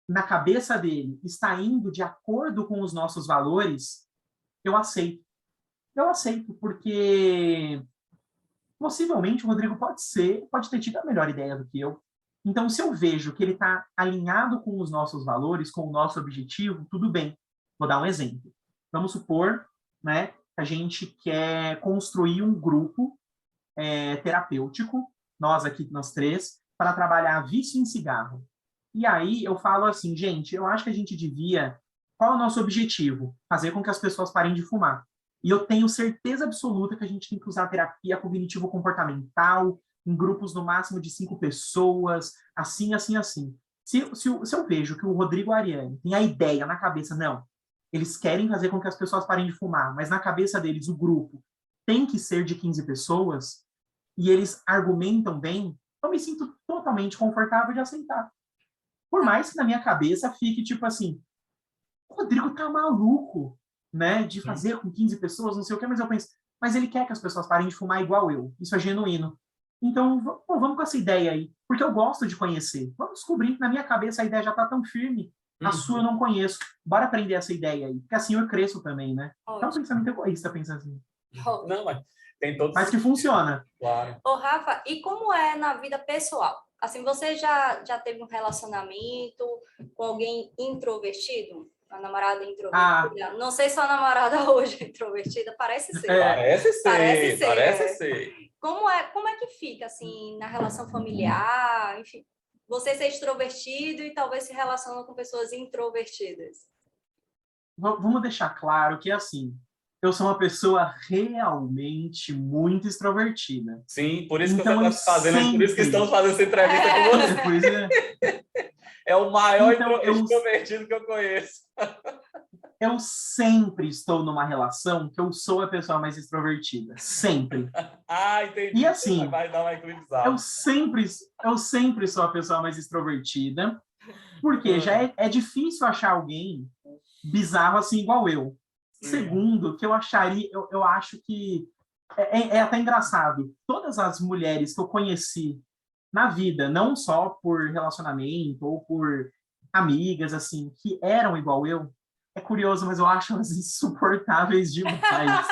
na cabeça dele, está indo de acordo com os nossos valores, eu aceito. Eu aceito, porque possivelmente o Rodrigo pode ter tido a melhor ideia do que eu. Então, se eu vejo que ele está alinhado com os nossos valores, com o nosso objetivo, tudo bem. Vou dar um exemplo. Vamos supor, né, que a gente quer construir um grupo terapêutico, nós 3, para trabalhar vício em cigarro. E aí eu falo assim, gente, eu acho que a gente devia... Qual é o nosso objetivo? Fazer com que as pessoas parem de fumar. E eu tenho certeza absoluta que a gente tem que usar terapia cognitivo-comportamental em grupos no máximo de 5 pessoas, assim, assim, assim. Se eu vejo que o Rodrigo Ariane tem a ideia na cabeça, não, eles querem fazer com que as pessoas parem de fumar, mas na cabeça deles o grupo tem que ser de 15 pessoas, e eles argumentam bem, eu me sinto totalmente confortável de aceitar. Por mais que na minha cabeça fique tipo assim, o Rodrigo tá maluco, né, de fazer com 15 pessoas, não sei o que, mas eu penso, mas ele quer que as pessoas parem de fumar igual eu, isso é genuíno. Então, vamos com essa ideia aí, porque eu gosto de conhecer. Vamos descobrir que na minha cabeça a ideia já tá tão firme, a sua eu não conheço. Bora aprender essa ideia aí, porque assim eu cresço também, né? Então, é um pensamento egoísta, pensa assim. Não, mas tem todos... Mas que funciona. Claro. Ô, Rafa, e como é na vida pessoal? Assim, você já teve um relacionamento com alguém introvertido? Uma namorada introvertida? Não sei se a namorada hoje é introvertida, parece ser. Parece ser, Parece ser. parece ser. Como é que fica, assim, na relação familiar? Enfim, você ser extrovertido e talvez se relaciona com pessoas introvertidas. Vamos deixar claro que, assim, eu sou uma pessoa realmente muito extrovertida. Sim, por isso Então, que você está fazendo, por isso que estamos fazendo essa entrevista com você. Pois é. É o maior Então, extrovertido que eu conheço. Eu sempre estou numa relação que eu sou a pessoa mais extrovertida. Sempre. Entendi. E assim, vai dar uma eclipsada. eu sempre sou a pessoa mais extrovertida, porque já é difícil achar alguém bizarro assim igual eu. Segundo, que eu acharia, eu acho que é até engraçado. Todas as mulheres que eu conheci na vida, não só por relacionamento ou por amigas, assim, que eram igual eu, é curioso, mas eu acho elas insuportáveis demais.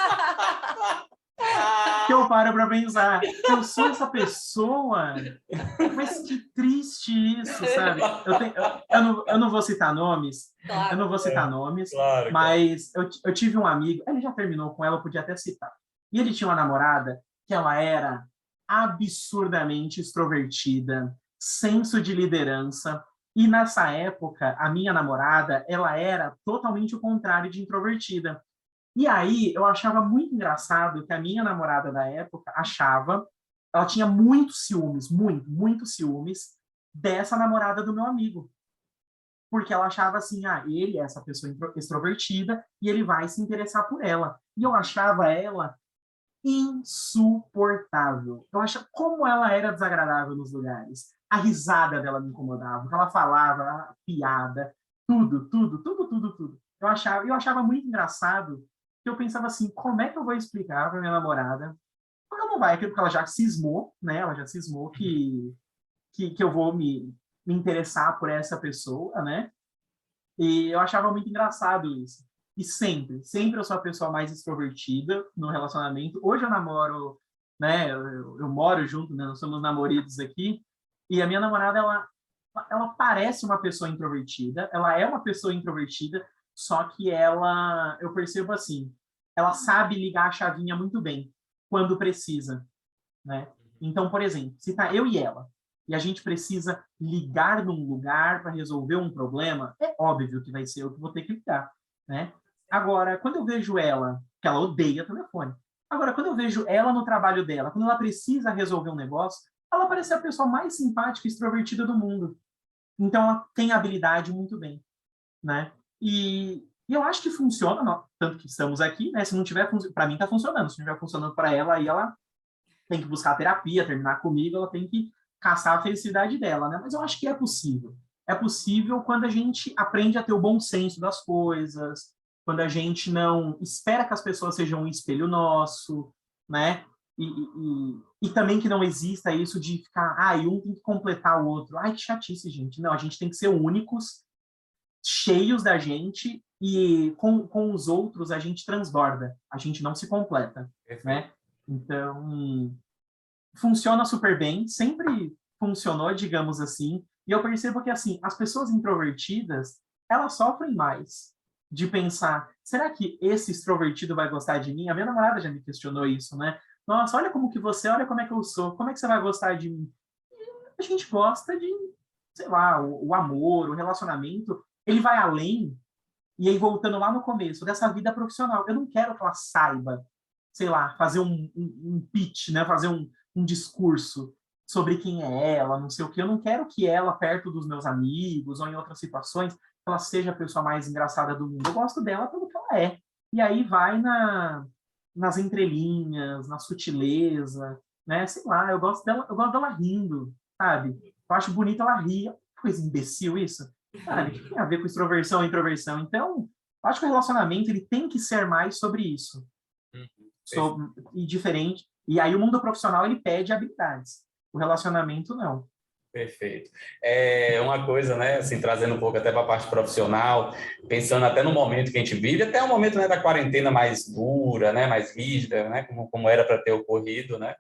Que eu paro para pensar, eu sou essa pessoa, mas que triste isso, sabe? Eu não vou citar nomes, Claro. eu não vou citar nomes, Claro, mas eu tive um amigo, ele já terminou com ela, eu podia até citar. E ele tinha uma namorada que ela era absurdamente extrovertida, senso de liderança, e nessa época, a minha namorada, ela era totalmente o contrário de introvertida. E aí, eu achava muito engraçado que a minha namorada da época ela tinha muitos ciúmes, muitos ciúmes dessa namorada do meu amigo. Porque ela achava assim, ele é essa pessoa extrovertida e ele vai se interessar por ela. E eu achava ela insuportável. Eu achava como ela era desagradável nos lugares. A risada dela me incomodava, o que ela falava, a piada, tudo. Eu achava muito engraçado que eu pensava assim, como é que eu vou explicar para minha namorada? Ela não vai, porque ela já cismou, né? Ela já cismou que eu vou me interessar por essa pessoa, né? E eu achava muito engraçado isso. E sempre eu sou a pessoa mais extrovertida no relacionamento. Hoje eu namoro, né? Eu moro junto, né? Nós somos namoridos aqui. E a minha namorada, ela parece uma pessoa introvertida. Ela é uma pessoa introvertida, só que eu percebo assim, ela sabe ligar a chavinha muito bem quando precisa, né? Então, por exemplo, se tá eu e ela, e a gente precisa ligar num lugar para resolver um problema, é óbvio que vai ser eu que vou ter que ligar, né? Agora, quando eu vejo ela, que ela odeia telefone, agora, quando eu vejo ela no trabalho dela, quando ela precisa resolver um negócio, ela parece a pessoa mais simpática e extrovertida do mundo. Então, ela tem habilidade muito bem, né? E eu acho que funciona, tanto que estamos aqui, né? Se não tiver, para mim está funcionando. Se não estiver funcionando para ela, aí ela tem que buscar terapia, terminar comigo, ela tem que caçar a felicidade dela, né? Mas eu acho que é possível. É possível quando a gente aprende a ter o bom senso das coisas, quando a gente não espera que as pessoas sejam um espelho nosso, né? E também que não exista isso de ficar, um tem que completar o outro. Que chatice, gente. Não, a gente tem que ser únicos, cheios da gente, e com os outros a gente transborda, a gente não se completa, né? Então, funciona super bem, sempre funcionou, digamos assim, e eu percebo que, assim, as pessoas introvertidas, elas sofrem mais de pensar, será que esse extrovertido vai gostar de mim? A minha namorada já me questionou isso, né? Nossa, olha como que você, olha como é que eu sou, como é que você vai gostar de mim? E a gente gosta de, sei lá, o amor, o relacionamento, ele vai além, e aí voltando lá no começo, dessa vida profissional. Eu não quero que ela saiba, sei lá, fazer um pitch, né? Fazer um discurso sobre quem é ela, não sei o quê. Eu não quero que ela, perto dos meus amigos ou em outras situações, ela seja a pessoa mais engraçada do mundo. Eu gosto dela pelo que ela é. E aí vai nas entrelinhas, na sutileza, né? Sei lá, eu gosto dela rindo, sabe? Eu acho bonito ela rir. Coisa imbecil isso. Sabe? O que tem a ver com extroversão e introversão? Então, acho que o relacionamento ele tem que ser mais sobre isso. E diferente. E aí o mundo profissional ele pede habilidades. O relacionamento não. Perfeito. É uma coisa, né, assim, trazendo um pouco até para a parte profissional, pensando até no momento que a gente vive, até o momento, né, da quarentena mais dura, né, mais rígida, né, como era para ter ocorrido, né,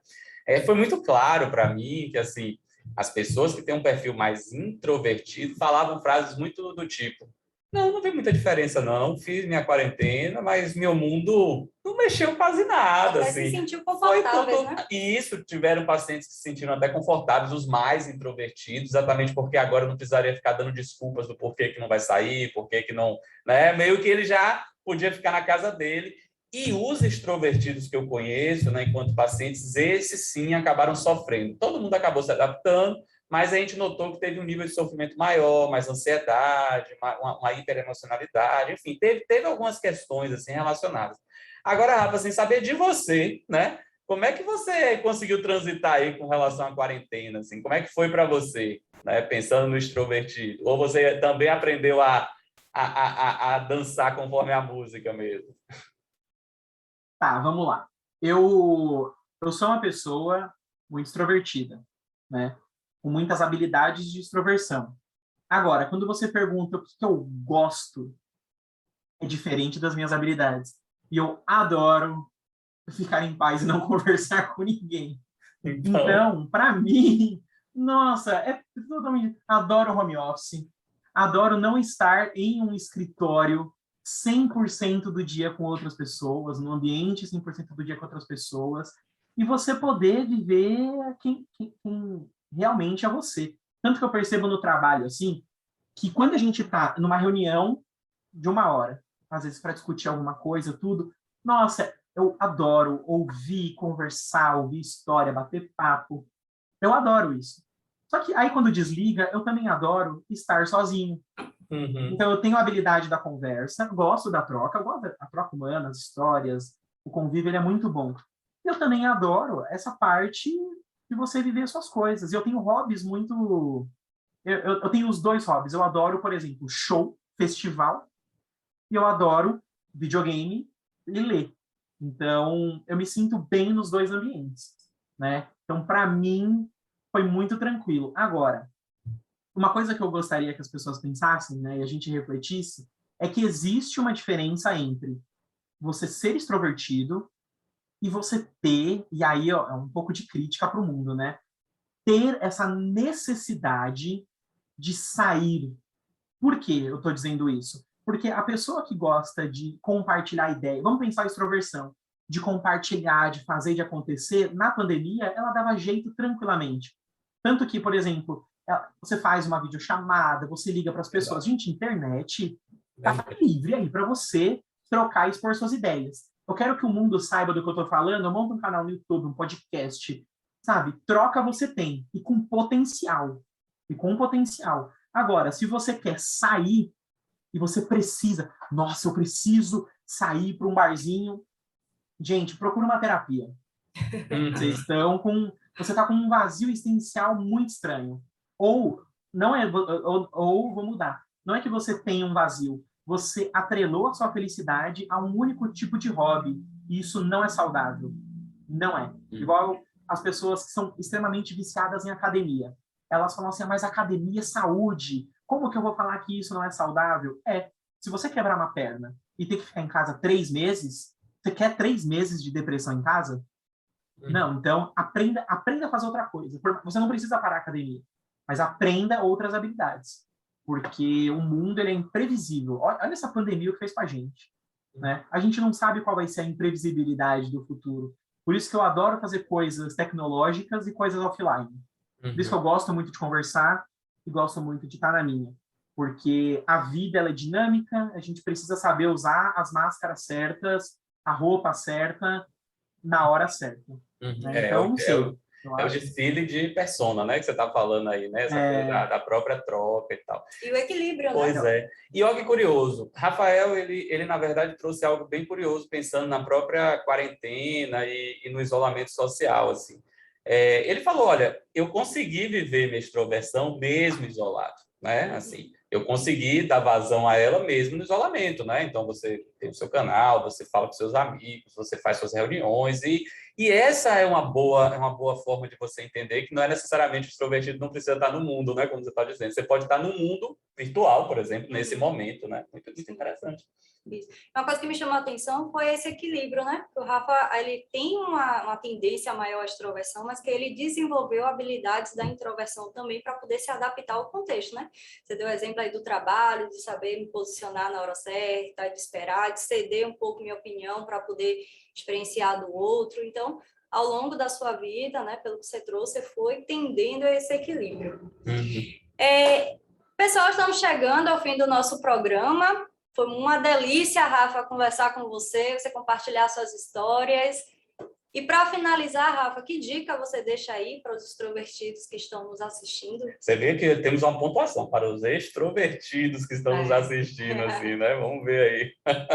foi muito claro para mim que, assim, As pessoas que têm um perfil mais introvertido falavam frases muito do tipo: não vi muita diferença, não. Fiz minha quarentena, mas meu mundo não mexeu quase nada, Até se assim. sentiu Foi confortáveis, tudo... né? E isso, tiveram pacientes que se sentiram até confortáveis, os mais introvertidos, exatamente porque agora não precisaria ficar dando desculpas do porquê que não vai sair, porquê que não... Né? Meio que ele já podia ficar na casa dele. E os extrovertidos que eu conheço, né, enquanto pacientes, esses sim acabaram sofrendo. Todo mundo acabou se adaptando, mas a gente notou que teve um nível de sofrimento maior, mais ansiedade, uma hiperemocionalidade, enfim, teve algumas questões assim relacionadas. Agora, Rafa, sem saber de você, né? Como é que você conseguiu transitar aí com relação à quarentena? Assim? Como é que foi para você, né? Pensando no extrovertido? Ou você também aprendeu a dançar conforme a música mesmo? Tá, vamos lá. Eu sou uma pessoa muito extrovertida, né? Com muitas habilidades de extroversão. Agora, quando você pergunta o que eu gosto, é diferente das minhas habilidades. E eu adoro ficar em paz e não conversar com ninguém. Então, Então, para mim, nossa, é totalmente. Adoro home office, adoro não estar em um escritório 100% do dia com outras pessoas, no ambiente 100% do dia com outras pessoas, e você poder viver quem realmente é você. Tanto que eu percebo no trabalho, assim, que quando a gente está numa reunião de 1 hora, às vezes para discutir alguma coisa, tudo, nossa, eu adoro ouvir, conversar, ouvir história, bater papo. Eu adoro isso. Só que aí quando desliga, eu também adoro estar sozinho. uhum. Então eu tenho a habilidade da conversa, gosto da troca, eu gosto da troca humana, as histórias, o convívio ele é muito bom. Eu também adoro essa parte de você viver suas coisas. Eu tenho hobbies muito... Eu tenho os dois hobbies. Eu adoro, por exemplo, show, festival, e eu adoro videogame e ler. Então, eu me sinto bem nos dois ambientes, né? Então, para mim, foi muito tranquilo. Agora, uma coisa que eu gostaria que as pessoas pensassem, né, e a gente refletisse, é que existe uma diferença entre você ser extrovertido e você ter, e aí ó, é um pouco de crítica para o mundo, né? Ter essa necessidade de sair. Por que eu estou dizendo isso? Porque a pessoa que gosta de compartilhar ideia, vamos pensar a extroversão, de compartilhar, de fazer, de acontecer, na pandemia, ela dava jeito tranquilamente. Tanto que, por exemplo, você faz uma videochamada, você liga para as pessoas. Exato. Gente, internet tá livre aí para você trocar e expor suas ideias. Eu quero que o mundo saiba do que eu estou falando, eu monto um canal no YouTube, um podcast, sabe? Troca você tem, e com potencial. E com potencial. Agora, se você quer sair e você precisa, nossa, eu preciso sair para um barzinho, gente, procura uma terapia. Uhum. Você está com um vazio existencial muito estranho. Ou não é, ou vou mudar. Não é que você tem um vazio, você atrelou a sua felicidade a um único tipo de hobby. E isso não é saudável. Não é. Igual as pessoas que são extremamente viciadas em academia. Elas falam assim, mas academia é saúde. Como que eu vou falar que isso não é saudável? É. Se você quebrar uma perna e ter que ficar em casa 3 meses, você quer 3 meses de depressão em casa? Não, então aprenda a fazer outra coisa. Você não precisa parar a academia, mas aprenda outras habilidades. Porque o mundo ele é imprevisível. Olha essa pandemia que fez com a gente. Né? A gente não sabe qual vai ser a imprevisibilidade do futuro. Por isso que eu adoro fazer coisas tecnológicas e coisas offline. Por isso que eu gosto muito de conversar e gosto muito de estar na minha. Porque a vida ela é dinâmica, a gente precisa saber usar as máscaras certas, a roupa certa, na hora certa. Uhum. Né? Então, não sei. Eu É o acho. desfile de persona, né, que você está falando aí, né? Essa coisa É, da própria troca e tal. E o equilíbrio, né? Pois é. E olha que curioso, Rafael, ele na verdade trouxe algo bem curioso, pensando na própria quarentena e no isolamento social, assim. Ele falou, olha, eu consegui viver minha extroversão mesmo isolado, né? Assim, eu consegui dar vazão a ela mesmo no isolamento, né? Então, você tem o seu canal, você fala com seus amigos, você faz suas reuniões E essa é uma boa forma de você entender que não é necessariamente o extrovertido não precisa estar no mundo, né? Como você está dizendo. Você pode estar no mundo virtual, por exemplo, nesse momento, né? Muito interessante. Isso. Uma coisa que me chamou a atenção foi esse equilíbrio, né? Que o Rafa, ele tem uma tendência maior à extroversão, mas que ele desenvolveu habilidades da introversão também para poder se adaptar ao contexto, né? Você deu o exemplo aí do trabalho, de saber me posicionar na hora certa, de esperar, de ceder um pouco minha opinião para poder experienciar do outro. Então, ao longo da sua vida, né, pelo que você trouxe, você foi tendendo a esse equilíbrio. Pessoal, estamos chegando ao fim do nosso programa. Foi uma delícia, Rafa, conversar com você compartilhar suas histórias. E para finalizar, Rafa, que dica você deixa aí para os extrovertidos que estão nos assistindo? Você vê que temos uma pontuação para os extrovertidos que estão nos assistindo, assim, né? Vamos ver aí.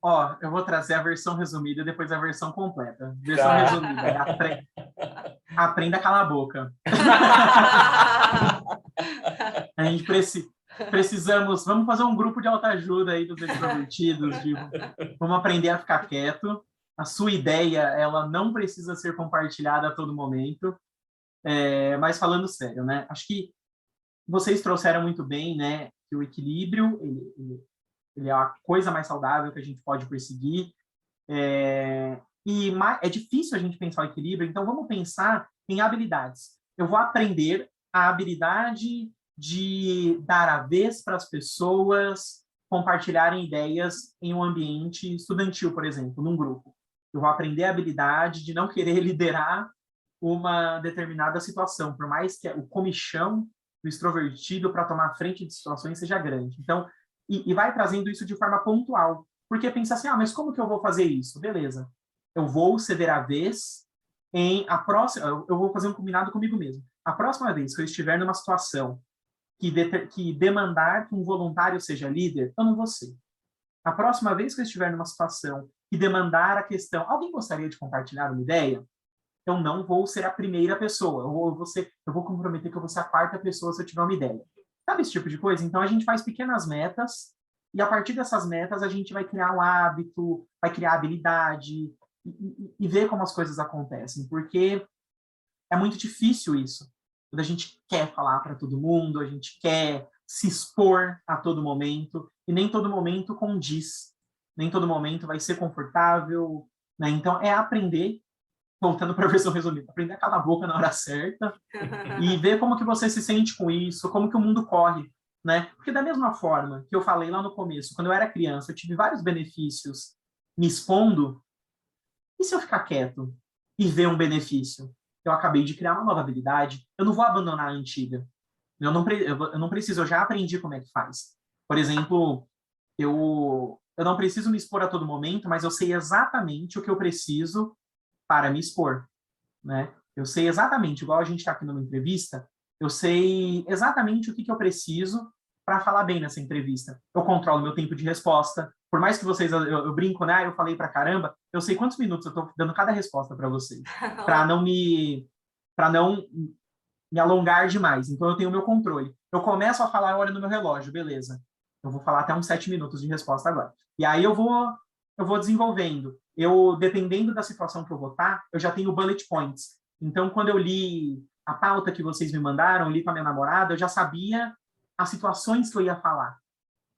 Ó, eu vou trazer a versão resumida e depois a versão completa. Versão resumida, aprenda a calar a boca. A gente precisamos, vamos fazer um grupo de autoajuda aí dos extrovertidos, vamos aprender a ficar quieto. A sua ideia, ela não precisa ser compartilhada a todo momento. Mas falando sério, né? Acho que vocês trouxeram muito bem, né? Que o equilíbrio, ele é a coisa mais saudável que a gente pode perseguir. E é difícil a gente pensar o equilíbrio, então vamos pensar em habilidades. Eu vou aprender a habilidade de dar a vez para as pessoas compartilharem ideias em um ambiente estudantil, por exemplo, num grupo. Eu vou aprender a habilidade de não querer liderar uma determinada situação, por mais que o comichão do extrovertido para tomar frente de situações seja grande. Então, e vai trazendo isso de forma pontual. Porque pensa assim, mas como que eu vou fazer isso? Beleza, eu vou ceder a vez eu vou fazer um combinado comigo mesmo. A próxima vez que eu estiver numa situação que demandar que um voluntário seja líder, eu não vou ser. A próxima vez que eu estiver numa situação que demandar a questão, alguém gostaria de compartilhar uma ideia? Eu não vou ser a primeira pessoa. Eu vou comprometer que eu vou ser a quarta pessoa se eu tiver uma ideia. Sabe esse tipo de coisa? Então, a gente faz pequenas metas e, a partir dessas metas, a gente vai criar um hábito, vai criar habilidade e ver como as coisas acontecem. Porque é muito difícil isso. Quando a gente quer falar para todo mundo, a gente quer se expor a todo momento, e nem todo momento condiz. Nem todo momento vai ser confortável, né? Então, é aprender, voltando para a versão resumida, aprender a calar a boca na hora certa e ver como que você se sente com isso, como que o mundo corre, né? Porque da mesma forma que eu falei lá no começo, quando eu era criança, eu tive vários benefícios me expondo, e se eu ficar quieto e ver um benefício? Eu acabei de criar uma nova habilidade, eu não vou abandonar a antiga. Eu não preciso, eu já aprendi como é que faz. Por exemplo, eu não preciso me expor a todo momento, mas eu sei exatamente o que eu preciso para me expor, né? Eu sei exatamente, igual a gente está aqui numa entrevista, eu sei exatamente o que eu preciso para falar bem nessa entrevista. Eu controlo meu tempo de resposta. Por mais que vocês, eu brinco, né? Eu falei pra caramba, eu sei quantos minutos eu estou dando cada resposta para vocês, para não me alongar demais. Então, eu tenho o meu controle. Eu começo a falar, olha no meu relógio, beleza. Eu vou falar até uns 7 minutos de resposta agora. E aí eu vou desenvolvendo. Dependendo da situação que eu vou estar, eu já tenho bullet points. Então, quando eu li a pauta que vocês me mandaram, li com a minha namorada, eu já sabia as situações que eu ia falar,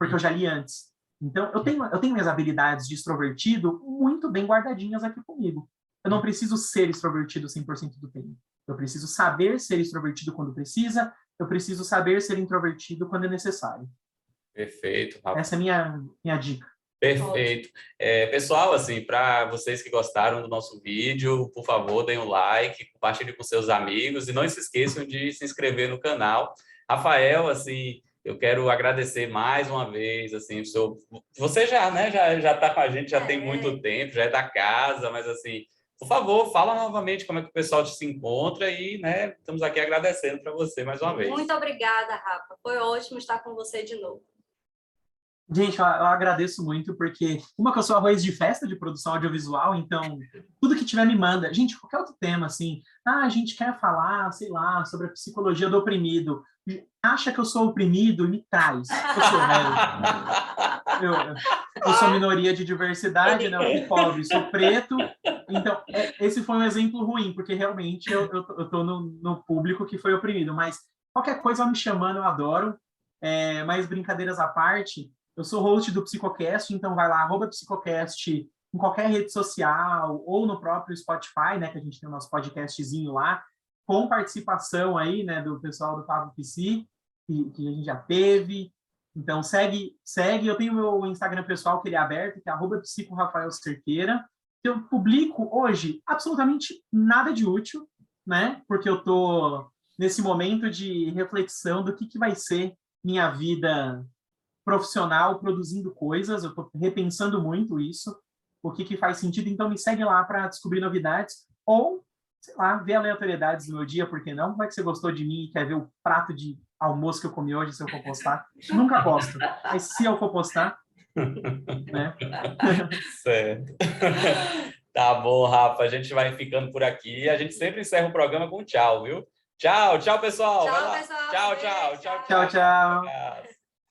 porque eu já li antes. Então, eu tenho minhas habilidades de extrovertido muito bem guardadinhas aqui comigo. Eu não preciso ser extrovertido 100% do tempo. Eu preciso saber ser extrovertido quando precisa, eu preciso saber ser introvertido quando é necessário. Perfeito, Rafa. Essa é a minha dica. Perfeito. Pessoal, assim, para vocês que gostaram do nosso vídeo, por favor, deem um like, compartilhem com seus amigos e não se esqueçam de se inscrever no canal. Rafael, assim, eu quero agradecer mais uma vez, assim, você já está com a gente, já tem muito tempo, já é da casa, mas assim, por favor, fala novamente como é que o pessoal se encontra e, né, estamos aqui agradecendo para você mais uma vez. Muito obrigada, Rafa. Foi ótimo estar com você de novo. Gente, eu agradeço muito, porque que eu sou arroz de festa de produção audiovisual, então tudo que tiver me manda. Gente, qualquer outro tema, assim, a gente quer falar, sei lá, sobre a psicologia do oprimido. Acha que eu sou oprimido e me traz. Eu sou, né? Eu sou minoria de diversidade, né? Eu sou pobre, sou preto Então, esse foi um exemplo ruim, porque realmente eu tô no público que foi oprimido, mas qualquer coisa me chamando, eu adoro. Mas brincadeiras à parte, eu sou host do Psicocast, então vai lá, @Psicocast, em qualquer rede social, ou no próprio Spotify, né, que a gente tem o nosso podcastzinho lá, com participação aí, né, do pessoal do Papo Psi, que a gente já teve. Então, segue. Eu tenho meu Instagram pessoal, que ele é aberto, que é @psicorafaelcerqueira. Eu publico hoje absolutamente nada de útil, né? Porque eu tô nesse momento de reflexão do que vai ser minha vida profissional produzindo coisas. Eu tô repensando muito isso, o que faz sentido. Então, me segue lá para descobrir novidades ou, sei lá, ver aleatoriedades do meu dia, por que não? Como é que você gostou de mim e quer ver o prato de almoço que eu comi hoje, se eu for postar? Nunca posto, mas se eu for postar, né? Certo. Tá bom, Rafa, a gente vai ficando por aqui. A gente sempre encerra o programa com tchau, viu? Tchau, pessoal. Tchau, Vai lá. pessoal. Tchau, Beijo, tchau. Tchau, tchau.